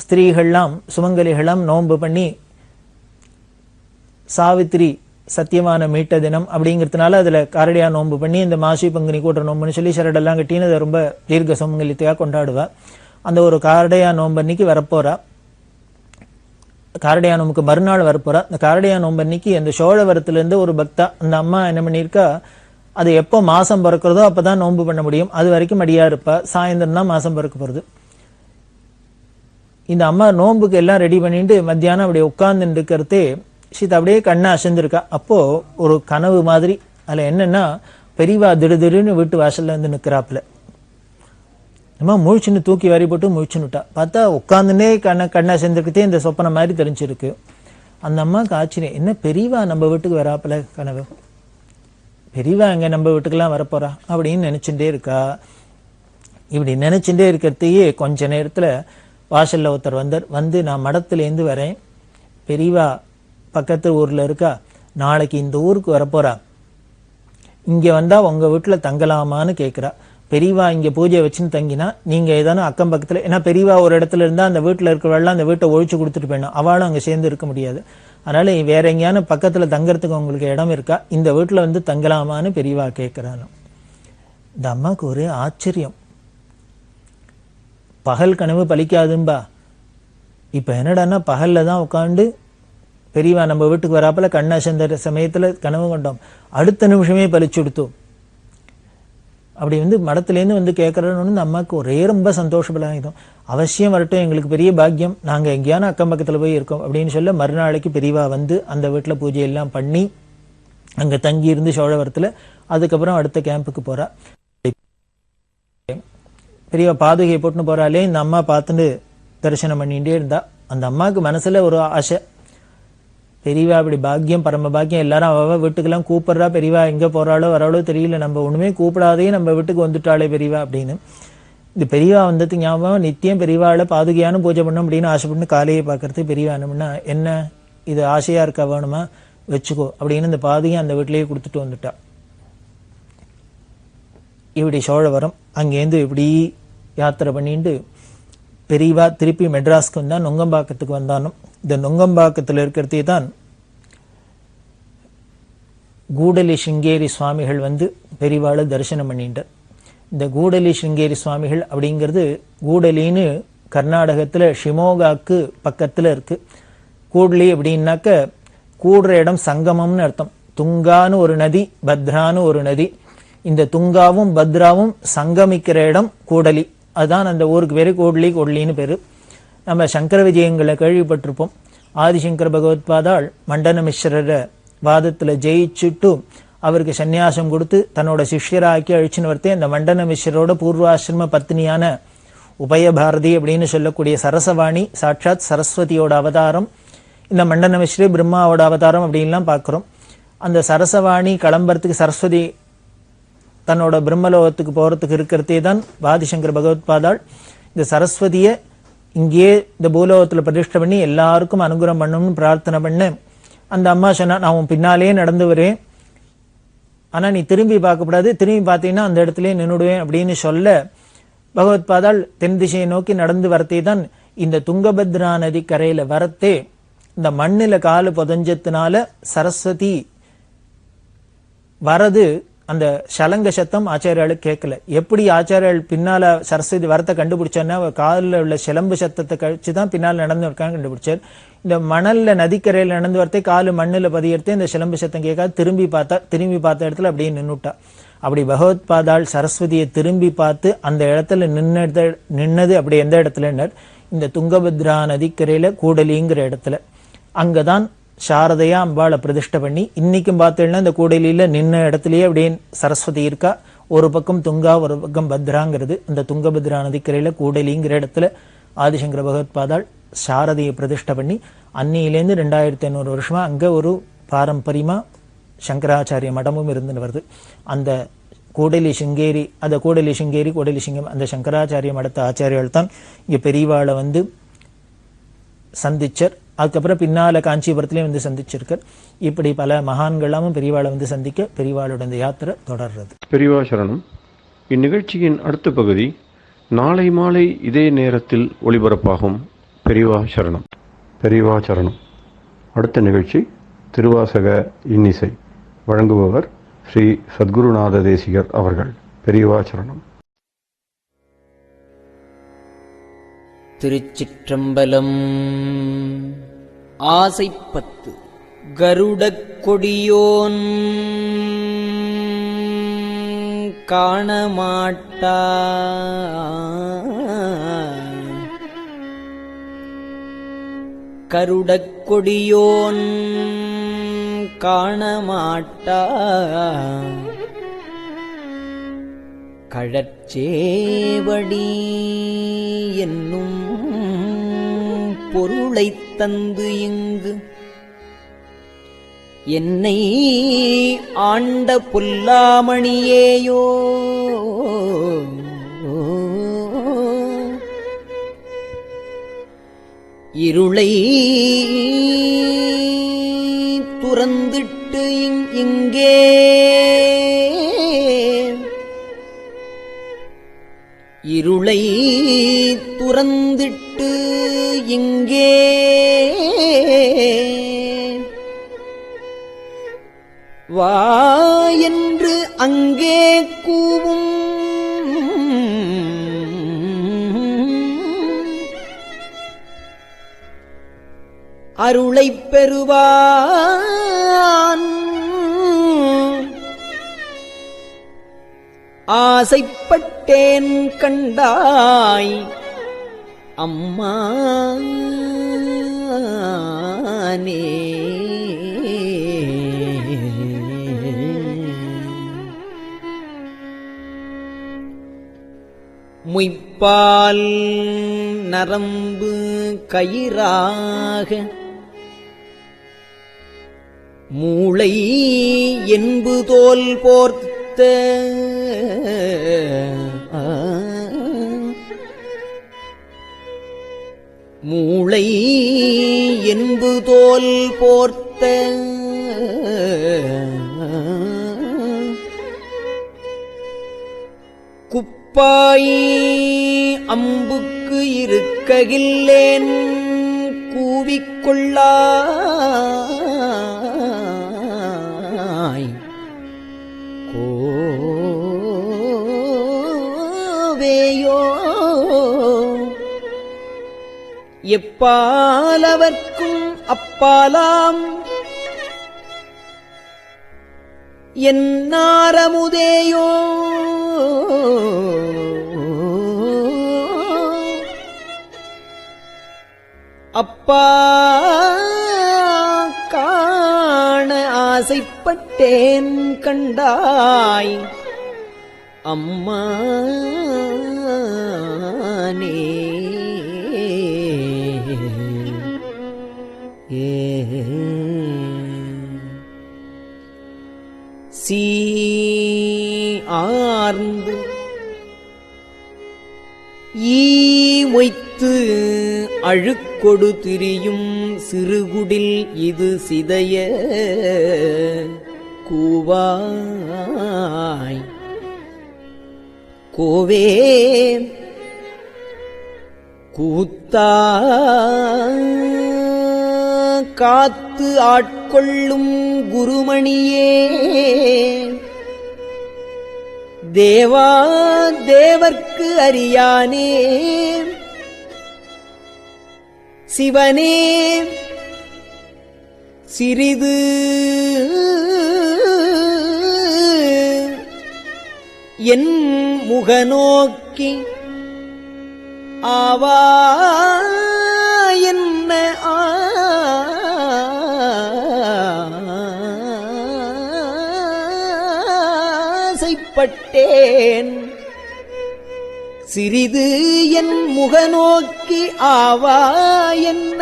Speaker 5: ஸ்திரீகள்லாம் சுமங்கலிகள்லாம் நோன்பு பண்ணி சாவித்திரி சத்தியமான மீட்ட தினம் அப்படிங்கிறதுனால அதுல காரடையா நோன்பு பண்ணி இந்த மாசி பங்குனி கூட்டுற நோன்புன்னு சொல்லி சரடெல்லாம் கட்டின்னு அதை ரொம்ப தீர்க்க சுமங்கலித்தையா கொண்டாடுவா. அந்த ஒரு காரடையா நோன்பு அன்னைக்கு வரப்போறா. காரடையா நோம்புக்கு மறுநாள் வரப்போறா. அந்த காரடையா நோம்பு அன்னைக்கு அந்த சோழவரத்துல இருந்து ஒரு பக்தா, அந்த அம்மா என்ன பண்ணிருக்கா, அது எப்போ மாசம் பிறக்கிறதோ அப்பதான் நோன்பு பண்ண முடியும், அது வரைக்கும் அடியா இருப்பா. சாயந்தரம் தான் மாசம் பிறக்க போறது. இந்த அம்மா நோன்புக்கு எல்லாம் ரெடி பண்ணிட்டு மத்தியானம் அப்படியே உட்கார்ந்து இருக்கிறதே சீதா அப்படியே கண்ணை அசைந்திருக்கா. அப்போ ஒரு கனவு மாதிரி. அதுல என்னன்னா, பெரியவா திடுதிடுன்னு வீட்டு வாசல்ல இருந்து நிக்கிறாப்புல. நம்ம முழிச்சுன்னு தூக்கி வாரி போட்டு முழிச்சுன்னுட்டா. பார்த்தா உட்காந்துனே கண்ணை அசைந்திருக்கதே இந்த சொப்பனை மாதிரி தெரிஞ்சிருக்கு. அந்த அம்மாவுக்கு ஆச்சரியம், என்ன பெரியவா நம்ம வீட்டுக்கு வராப்புல கனவு, பெரியவா எங்க நம்ம வீட்டுக்கெல்லாம் வரப்போறா அப்படின்னு நினைச்சுட்டே இருக்கா. இப்படி நினைச்சுட்டே இருக்கிறதையே கொஞ்ச நேரத்துல வாசல்ல ஒருத்தர் வந்து நான் மடத்திலேருந்து வரேன், பெரியவா பக்கத்து ஊர்ல இருக்கா, நாளைக்கு இந்த ஊருக்கு வரப்போறா, இங்க வந்தா உங்க வீட்டுல தங்கலாமான்னு கேட்கிறா. பெரியவா இங்க பூஜை வச்சுன்னு தங்கினா நீங்க ஏதானும் அக்கம் பக்கத்துல, ஏன்னா பெரியவா ஒரு இடத்துல இருந்தா அந்த வீட்டுல இருக்கிறவெல்லாம் அந்த வீட்டை ஒழிச்சு கொடுத்துட்டு போயிடும், அவளும் அங்க சேர்ந்து இருக்க முடியாது. அதனால வேற எங்கேயான பக்கத்துல தங்கறதுக்கு உங்களுக்கு இடம் இருக்கா, இந்த வீட்டுல வந்து தங்கலாமான்னு பெரியவா கேட்கிறானோ. இந்த அம்மாவுக்கு ஒரே ஆச்சரியம். பகல் கனவு பலிக்காதும்பா. இப்ப என்னடான்னா பகல்ல தான் உட்காந்து பெரியவா நம்ம வீட்டுக்கு வராப்பல கண்ண சந்தர சமயத்துல கனவு கண்டோம், அடுத்த நிமிஷமே பலிச்சு கொடுத்தோம். அப்படி வந்து மடத்துலேருந்து வந்து கேட்கறன்னு இந்த அம்மாவுக்கு ஒரே ரொம்ப சந்தோஷப்படாயிடும். அவசியம் வரட்டும், எங்களுக்கு பெரிய பாக்கியம், நாங்க எங்கேயான அக்கம் பக்கத்துல போய் இருக்கோம் அப்படின்னு சொல்ல மறுநாளைக்கு பெரியவா வந்து அந்த வீட்டுல பூஜை எல்லாம் பண்ணி அங்க தங்கி இருந்து சோழவரத்துல, அதுக்கப்புறம் அடுத்த கேம்புக்கு போறா. பெரியவா பாதுகையை போட்டுன்னு போறாளே, இந்த அம்மா பார்த்துட்டு தரிசனம் பண்ணிட்டே இருந்தா. அந்த அம்மாவுக்கு மனசுல ஒரு ஆசை, பெரியவா அப்படி பாக்கியம் பரம பாக்கியம், எல்லாரும் அவ வீட்டுக்கெல்லாம் கூப்பிடுறா, பெரியவா எங்க போறாளோ வராளோ தெரியல, நம்ம ஒண்ணுமே கூப்பிடாதே நம்ம வீட்டுக்கு வந்துட்டாளே பெரியவா அப்படின்னு. இந்த பெரியவா வந்தது ஞாபகம், நித்தியம் பெரியவாளை பாதுகையான பூஜை பண்ணும் அப்படின்னு ஆசைப்பட்டு காலையை பார்க்கறது. பெரியவா என்னமுன்னா, என்ன இது ஆசையா இருக்கா, வேணுமா வச்சுக்கோ அப்படின்னு இந்த பாதுகையை அந்த வீட்டிலேயே கொடுத்துட்டு வந்துட்டா. இப்படி சோழவரம் அங்கேருந்து இப்படி யாத்திரை பண்ணிட்டு பெரியவா திருப்பி மெட்ராஸ்க்கு வந்தா, நுங்கம்பாக்கத்துக்கு வந்தாலும். இந்த நுங்கம்பாக்கத்தில் இருக்கிறதே தான் கூடலி சிங்கேரி சுவாமிகள் வந்து பெரியவாளை தரிசனம் பண்ணிட்டார். இந்த கூடலி சிங்கேரி சுவாமிகள் அப்படிங்கிறது கூடலின்னு கர்நாடகத்துல ஷிமோகாக்கு பக்கத்துல இருக்கு. கூடலி அப்படின்னாக்க கூடுற இடம் சங்கமம்னு அர்த்தம். துங்கான்னு ஒரு நதி, பத்ரான்னு ஒரு நதி. இந்த துங்காவும் பத்ராவும் சங்கமிக்கிற இடம் கூடலி. அதுதான் அந்த ஊருக்கு பேரு கூடலி, கூடலின்னு பேரு. நம்ம சங்கர விஜயங்களை கேள்விப்பட்டிருப்போம். ஆதிசங்கர பகவத்பாதாள் மண்டன மிஸ்ரர வாதத்துல ஜெயிச்சுட்டு அவருக்கு சந்நியாசம் கொடுத்து தன்னோட சிஷ்யராக்கி அழிச்சுன்னு வரத்தே அந்த மண்டன மிஸ்ரரோட பூர்வாசிரம பத்னியான உபயபாரதி அப்படின்னு சொல்லக்கூடிய சரசவாணி சாட்சாத் சரஸ்வதியோட அவதாரம். இந்த மண்டன மிஸ்ரே பிரம்மாவோட அவதாரம் அப்படின்லாம் பார்க்கிறோம். அந்த சரசவாணி கிளம்புறதுக்கு சரஸ்வதி தன்னோட பிரம்மலோகத்துக்கு போறதுக்கு இருக்கிறதே தான் ஆதிசங்கர பகவத்பாதாள் இந்த சரஸ்வதியை இங்கேயே இந்த பூலோகத்துல பிரதிஷ்டை பண்ணி எல்லாருக்கும் அனுகிரகம் பண்ணணும்னு பிரார்த்தனை பண்ண. அந்த அம்மா சொன்னா, நான் உன் பின்னாலே நடந்து வரேன், ஆனா நீ திரும்பி பார்க்கக்கூடாது, திரும்பி பார்த்தீங்கன்னா அந்த இடத்துலயே நின்றுடுவேன் அப்படின்னு சொல்ல பகவத்பாதாள் தென் திசையை நோக்கி நடந்து வரத்தே தான் இந்த துங்கபத்ரா நதி கரையில வரத்தே இந்த மண்ணில காலு புதஞ்சத்தினால சரஸ்வதி வரது அந்த சலங்க சத்தம் ஆச்சாரியாளுக்கு கேட்கல. எப்படி ஆச்சாரியால் பின்னால சரஸ்வதி வரத்தை கண்டுபிடிச்சான்னா காலில் உள்ள சிலம்பு சத்தத்தை கழிச்சுதான் பின்னால் நடந்து இருக்கான்னு கண்டுபிடிச்சார். இந்த மணல்ல நதிக்கரையில் நடந்து வரத்தே காலு மண்ணில் பதியறதே இந்த சிலம்பு சத்தம் கேட்காது. திரும்பி பார்த்த இடத்துல அப்படியே நின்னுட்டா. அப்படி பகவத்பாதாள் சரஸ்வதியை திரும்பி பார்த்து அந்த இடத்துல நின்னது அப்படி எந்த இடத்துல, இந்த துங்கபத்ரா நதிக்கரையில கூடலிங்கிற இடத்துல. அங்கதான் சாரதையா அம்பாளை பிரதிஷ்டை பண்ணி இன்னைக்கும் பார்த்தீங்கன்னா இந்த கூடலியில நின்ன இடத்துலயே அப்படியே சரஸ்வதி இருக்கா. ஒரு பக்கம் துங்கா ஒரு பக்கம் பத்ராங்கிறது. அந்த துங்கபத்ரா நதிக்கரையில கூடலிங்கிற இடத்துல ஆதிசங்கர பகவத்பாதாள் சாரதையை பிரதிஷ்டை பண்ணி அன்னியிலேருந்து 2500 வருஷமா அங்க ஒரு பாரம்பரியமா சங்கராச்சாரிய மடமும் இருந்து வருது. அந்த கூடலி சிங்கேரி, அந்த கூடலி சிங்கம் அந்த சங்கராச்சாரிய மடத்த ஆச்சாரியால் தான் இங்க பெரியவாளை வந்து சந்திச்சர். அதுக்கப்புறம் பின்னால காஞ்சிபுரத்திலேயே வந்து சந்திச்சிருக்கார். இப்படி பல மகான்களாமும் பெரியவாளை வந்து சந்திக்க பெரியவாளோட இந்த யாத்திரை தொடர்றது.
Speaker 1: பெரியவா சரணம். இந்நிகழ்ச்சியின் அடுத்த பகுதி நாளை மாலை இதே நேரத்தில் ஒளிபரப்பாகும். பெரியவா சரணம். பெரியவா சரணம். அடுத்த நிகழ்ச்சி திருவாசக இன்னிசை. வழங்குபவர் ஸ்ரீ சத்குருநாத தேசிகர் அவர்கள். பெரியவா சரணம்.
Speaker 6: திருச்சிற்றம்பலம். ஆசைப்பத்து கருடக் கொடியோன் காணமாட்டா கருடக் கொடியோன் காணமாட்டா கழற்சேவடி என்னும் பொருளைத் தந்து இங்கு என்னை ஆண்ட புல்லாமணியேயோ இருளை துறந்திட்டு இங்கே இருளை துறந்திட்டு இங்கே வா என்று அங்கே கூவும் அருளைப் பெறுவான் ஆசைப்பட்டேன் கண்டாய் அம்மானே. முய்ப்பால் நரம்பு கயிறாக மூளை என்பு தோல் போர்த்த மூளை என்பு தோல் போர்த்த குப்பாய் அம்புக்கு இருக்ககில்லேன் கூவிக்கொள்ளாய் கோவேயோ எப்பாலவர்க்கும் அப்பாலாம் என்னாரமுதேயோ அப்பா காண ஆசைப்பட்டேன் கண்டாய் அம்மானே. சீ ஆர்ந்து ஈ மொய்த்து அழுக்கொடு திரியும் சிறுகுடில் இது சிதைய கூவாய் கோவே கூத்தா காத்து ஆட்கொள்ளும் குருமணியே தேவா தேவர்க்கு அறியானே சிவனே சிறிது என் முகநோக்கி ஆவா என்ன ஆசைப்பட்டேன் சிறிது என் முகநோக்கி ஆவா என்ன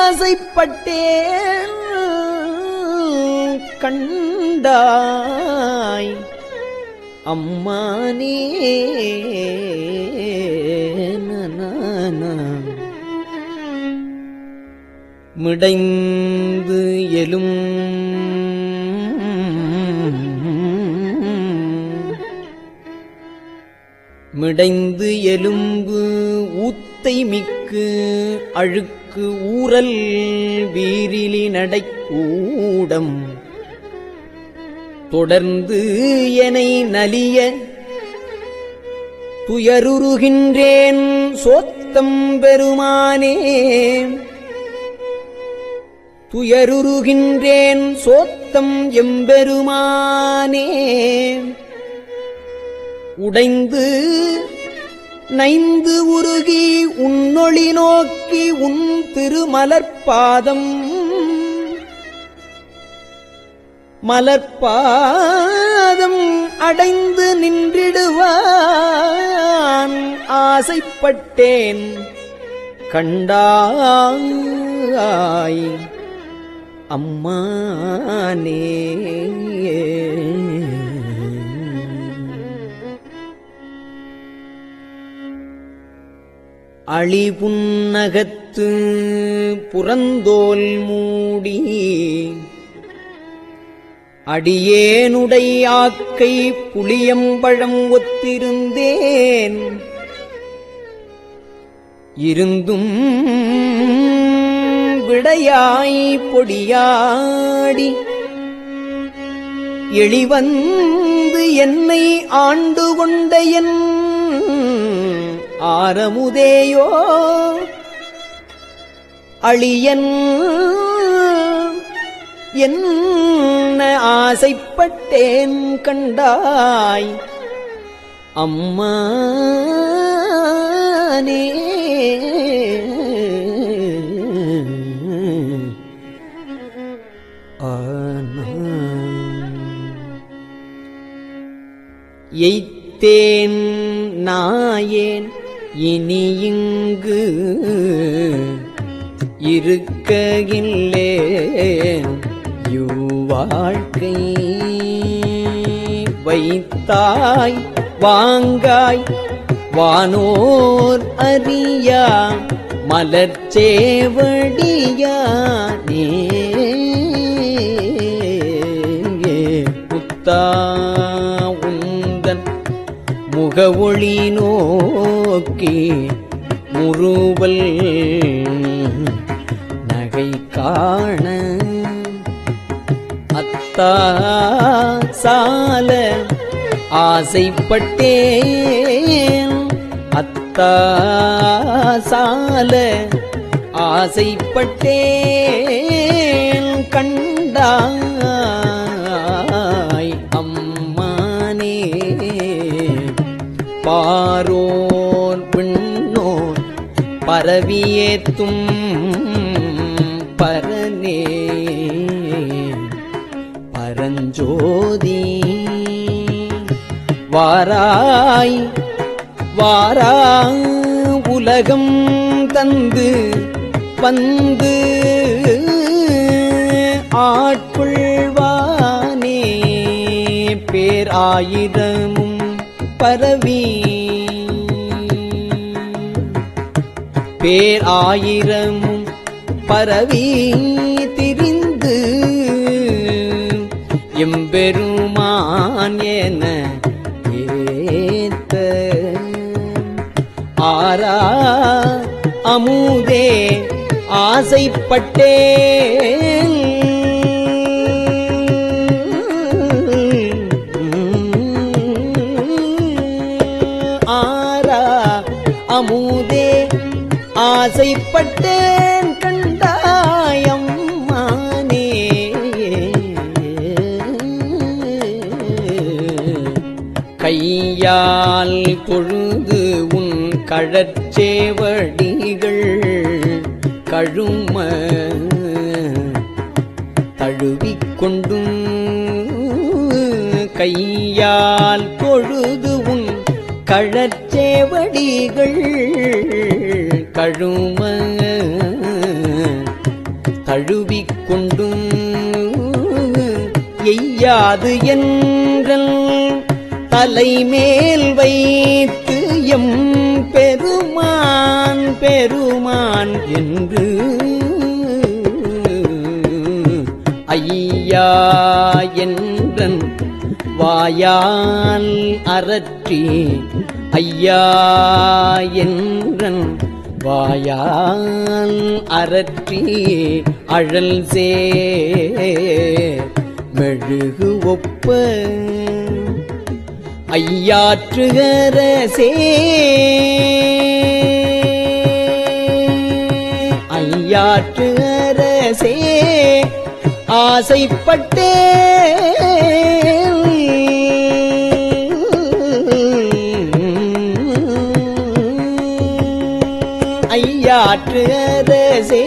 Speaker 6: ஆசைப்பட்டேன் கண்டாய் அம்மானே. மிடைந்து எலும் மிடைந்து எலும்பு ஊத்தை மிக்கு அழுக்கு ஊரல் வீரிலி நடைக்கூடம் தொடர்ந்து எனை நலிய துயருருகின்றேன் சோத்தம் பெருமானே துயருருகின்றேன் சோத்தம் எம்பெருமானே உடைந்து நைந்து உருகி உன்னொளி நோக்கி உன் திருமலர்பாதம் மலர்பாதம் அடைந்து நின்றிடுவான் ஆசைப்பட்டேன் கண்டாய் அம்மானே. அழிபுன்னகத்து புறந்தோல் மூடி அடியேனுடை ஆக்கை புளியம்பழம் ஒத்திருந்தேன். இருந்தும் விடையாய் பொடியாடி எளிவந்து என்னை ஆண்டு கொண்ட என் ஆரமுதேயோ அளியன் என்ன ஆசைப்பட்டேன் கண்டாய் அம்மானே. எய்த்தேன் நாயேன் இனி இங்கு இருக்ககில்லேன் யுவாழ்க்கை வைத்தாய் வாங்காய் வானோர் அறியா மலர்ச்சேவடியானே. புத்தா உந்தன் முகவொளி நோக்கி முறுவல் நகை காண அத்தா சால ஆசைப்பட்டேன். அத்தா சால ஆசைப்பட்டேன் கண்டாய் அம்மானே. பாரோர் விண்ணோர் பரவியேத்தும் பரனே பரஞ்சோதி வாராய் வாரா உலகம் தந்து வந்து ஆட்கொள்வானே. பேராயிரமும் பரவி பேராயிரமும் பரவி திரிந்து எம்பெருமான் என ஏத்த ஆரா அமுதே ஆசைப்பட்டேன். ஆரா அமுதே ஆசைப்பட்டேன் கண்டாயம்மானே. கையால் தொழுது உன் கழற்சேவடிகள் கழும தழுவிக்கொண்டும் கையால் தொழுது உன் கழற்சேவடிகள் கழும தழுவிக்கொண்டும் எய்யாது என்றல் தலைமேல் வைத்து எம் பெருமான் பெருமான் என்று ஐயா என்றன் வாயால் அரற்றி ஐயா என்றன் வாயால் அரற்றி அழல் மெழுகு ஒப்ப ஐயாற்றுகரசே ஐயாற்றுகரசே ஆசைப்பட்டேன் ஐயாற்றுகரசே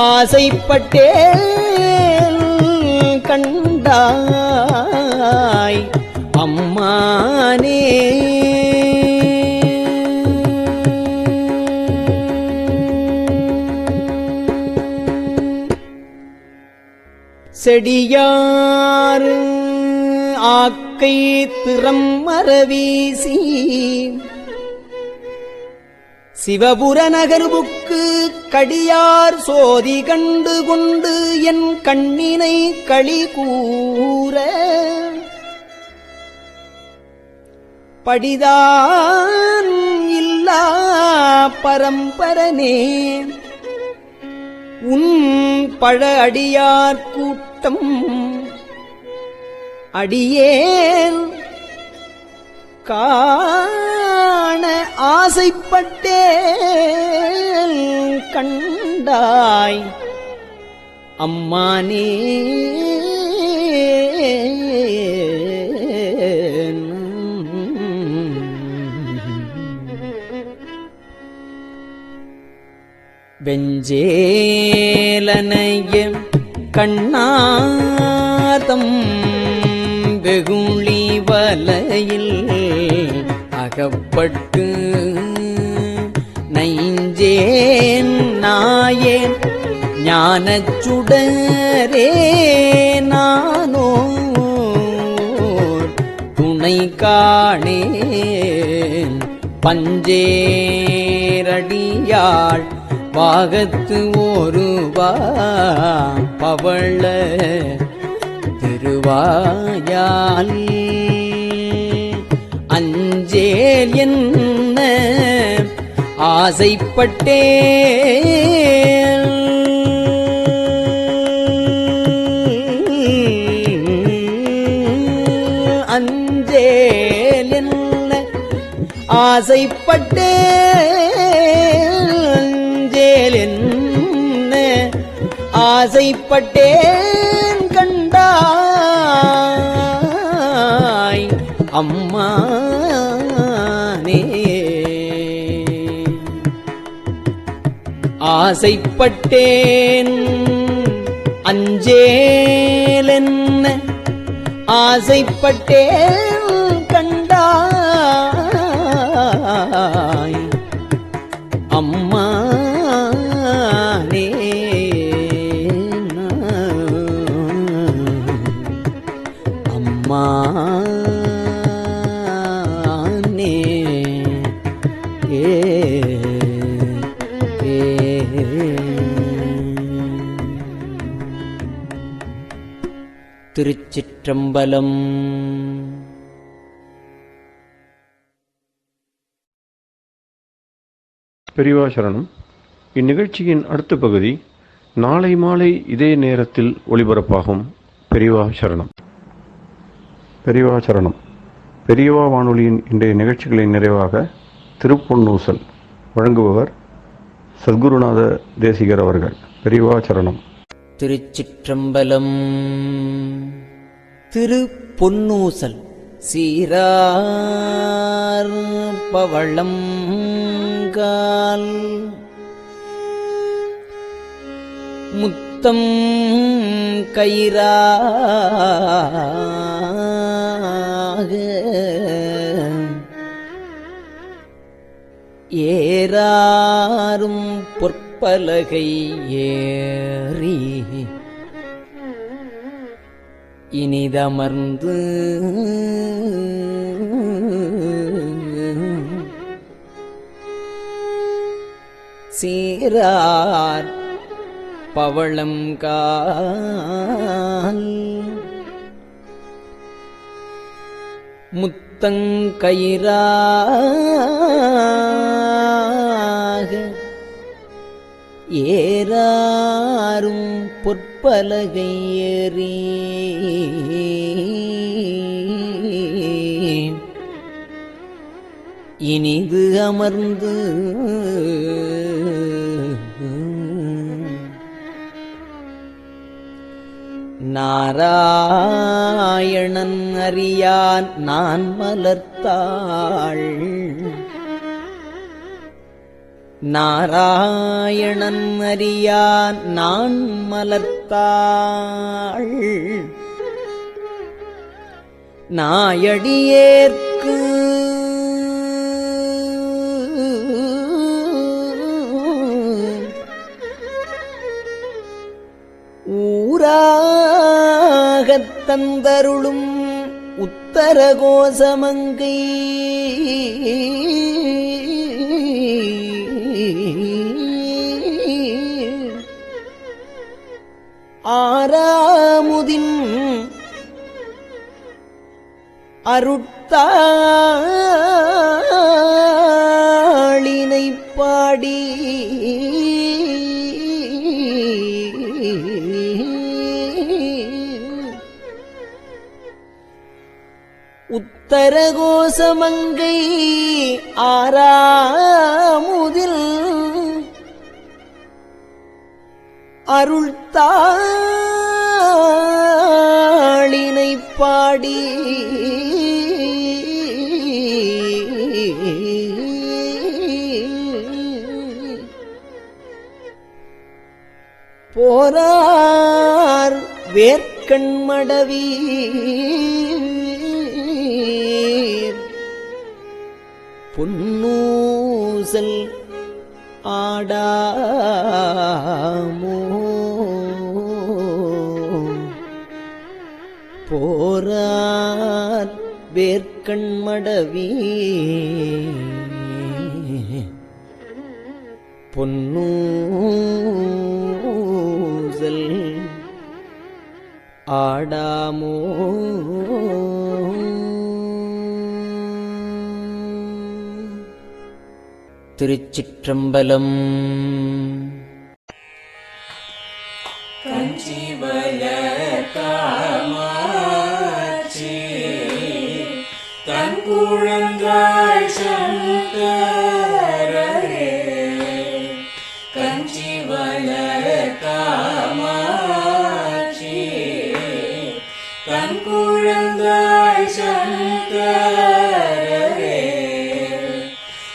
Speaker 6: ஆசைப்பட்டேன் கண்டாய் அம்மானே. செடியாறு ஆக்கை திறம் மரவீசி சிவபுர நகர்வுக்கு கடியார் சோதி கண்டு கொண்டு என் கண்ணினை களி கூற படிதான் இல்லா பரம்பரனே உன் பழ அடியார் கூட்டம் அடியேன் காண ஆசைப்பட்டேன் கண்டாய் அம்மானே. வெஞ்சேலனைய கண்ணாதம் வெகுளி வலையில் அகப்பட்டு நைஞ்சேன் நாயேன் ஞானச்சுடரே நானோ துணை காணேன் பஞ்சேரடியாள் பாகத்து ஒருவா பவள திருவாயால் அஞ்சேல் என்ன ஆசைப்பட்டேன் அஞ்சேல் என்ன ஆசைப்பட்டேன் என்ன ஆசைப்பட்டேன் கண்டாய் அம்மானே. ஆசைப்பட்டேன் அஞ்சேலென்ன ஆசைப்பட்டேன் கண்டாய் அம்மானே. அம்மானே திருச்சிற்றம்பலம்.
Speaker 1: பெரியவா சரணம். இந்நிகழ்ச்சியின் அடுத்த பகுதி நாளை மாலை இதே நேரத்தில் ஒளிபரப்பாகும். பெரியவா சரணம். பெரியவா சரணம். பெரியவா வானொலியின் இன்றைய நிகழ்ச்சிகளின் நிறைவாக திருப்பொன்னூசல் வழங்குபவர் சத்குருநாத தேசிகர் அவர்கள். பெரியவா சரணம்.
Speaker 6: திருச்சிற்றம்பலம். திருப்பொன்னூசல் சீரார் பவளம் கால் முத்தம் கயிறாக ஏறாரும் பொற்பலகை ஏறி இனிதமர்ந்து சீரார் பவளம் கால் முத்தங்கயிறாக ஏறாரும் பொற்பலகை ஏறி இனிது அமர்ந்து நாராயணன் அறியான் நான் மலர்த்தாள் நாராயணன் அறியான் நான் மலர்த்தாள் நாயடியேற்கு ஊராகத் தந்தருளும் உத்தர கோசமங்கை ஆறாமுதின் அருட்தாளினைப் பாடி உத்தரகோசமங்கை ஆறாமுதில் அருள்தாளினைப் பாடி போரார் வேர்க்கண்மடவி பொன்னூசல் ஆடாமோ போரார் வேர்க்கண்மடவி பொன்னூசல் ஆடாமோ. திருச்சிற்றம்பலம்.
Speaker 7: குழந்தாய் சங்கரரே கஞ்சி வளர் காமாட்சி கண் குழந்தாய் சங்கரரே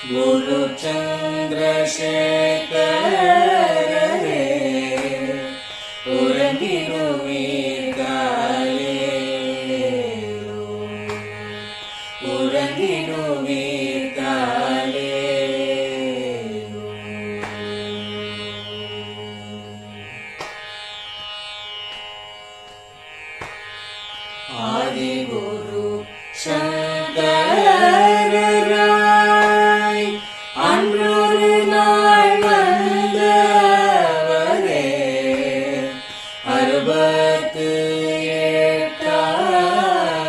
Speaker 7: குரு சந்திரசேகரரே உறங்கிடுவீர்களே உறங்கிடுவீர்களே. ஆதிகுரு சங்கரராய் அன்றொரு நாள் வந்தவரே அறுபத்து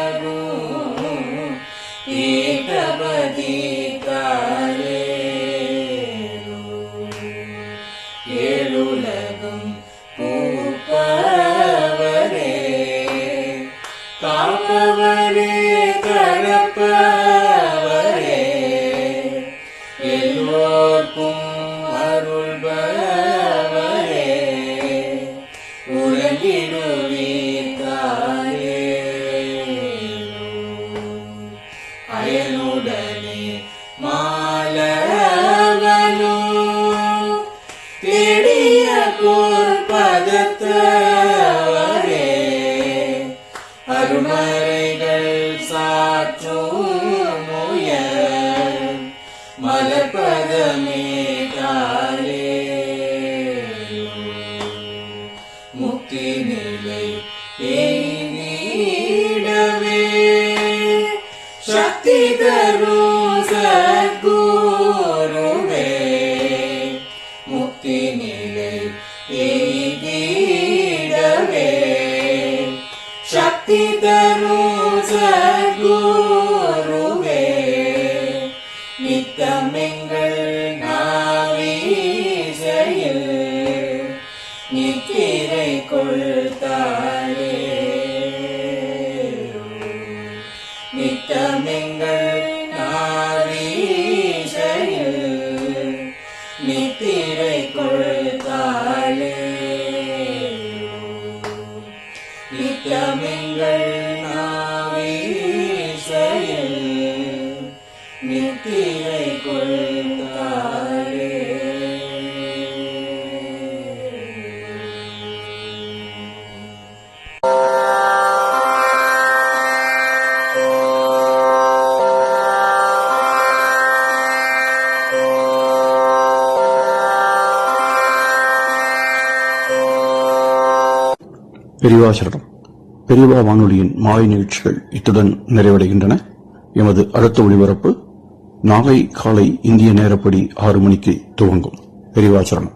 Speaker 7: எட்டாகும் ஏகபதி காலேரோ ஏழுலகும் பூப்பவரே காப்பவரே கரப்பவரே எல்லோர்க்கும் அருள்பவரே உறங்கிடுவீர்களே அயனுடனே மாலவனோ தேடிய பொற்பதத்தவரே அருமறைகள் சாற்றும் முயல் மலர்பதமே காலே முக்தி நிலை எய்திடவே சக்தி தரும் சத்குருவே முக்தி நிலை எய்திடவே சக்தி தரும் சத்குருவே நித்தமெங்கள் நாவீசையில் நித்திரை கொள்தாளே நித்தமெங்கள் நாவீசையில் நித்திரை கொள்தாளே நித்தமெங்கள் நாவீசையில் நித்திரை கொள்தாளே.
Speaker 1: பெரியவாசரணம். பெரியவா வானொலியின் மாலை நிகழ்ச்சிகள் இத்துடன் நிறைவடைகின்றன. எமது அடுத்த ஒளிபரப்பு நாளை காலை இந்திய நேரப்படி 6 மணிக்கு துவங்கும். பெரியவாச்சரணம்.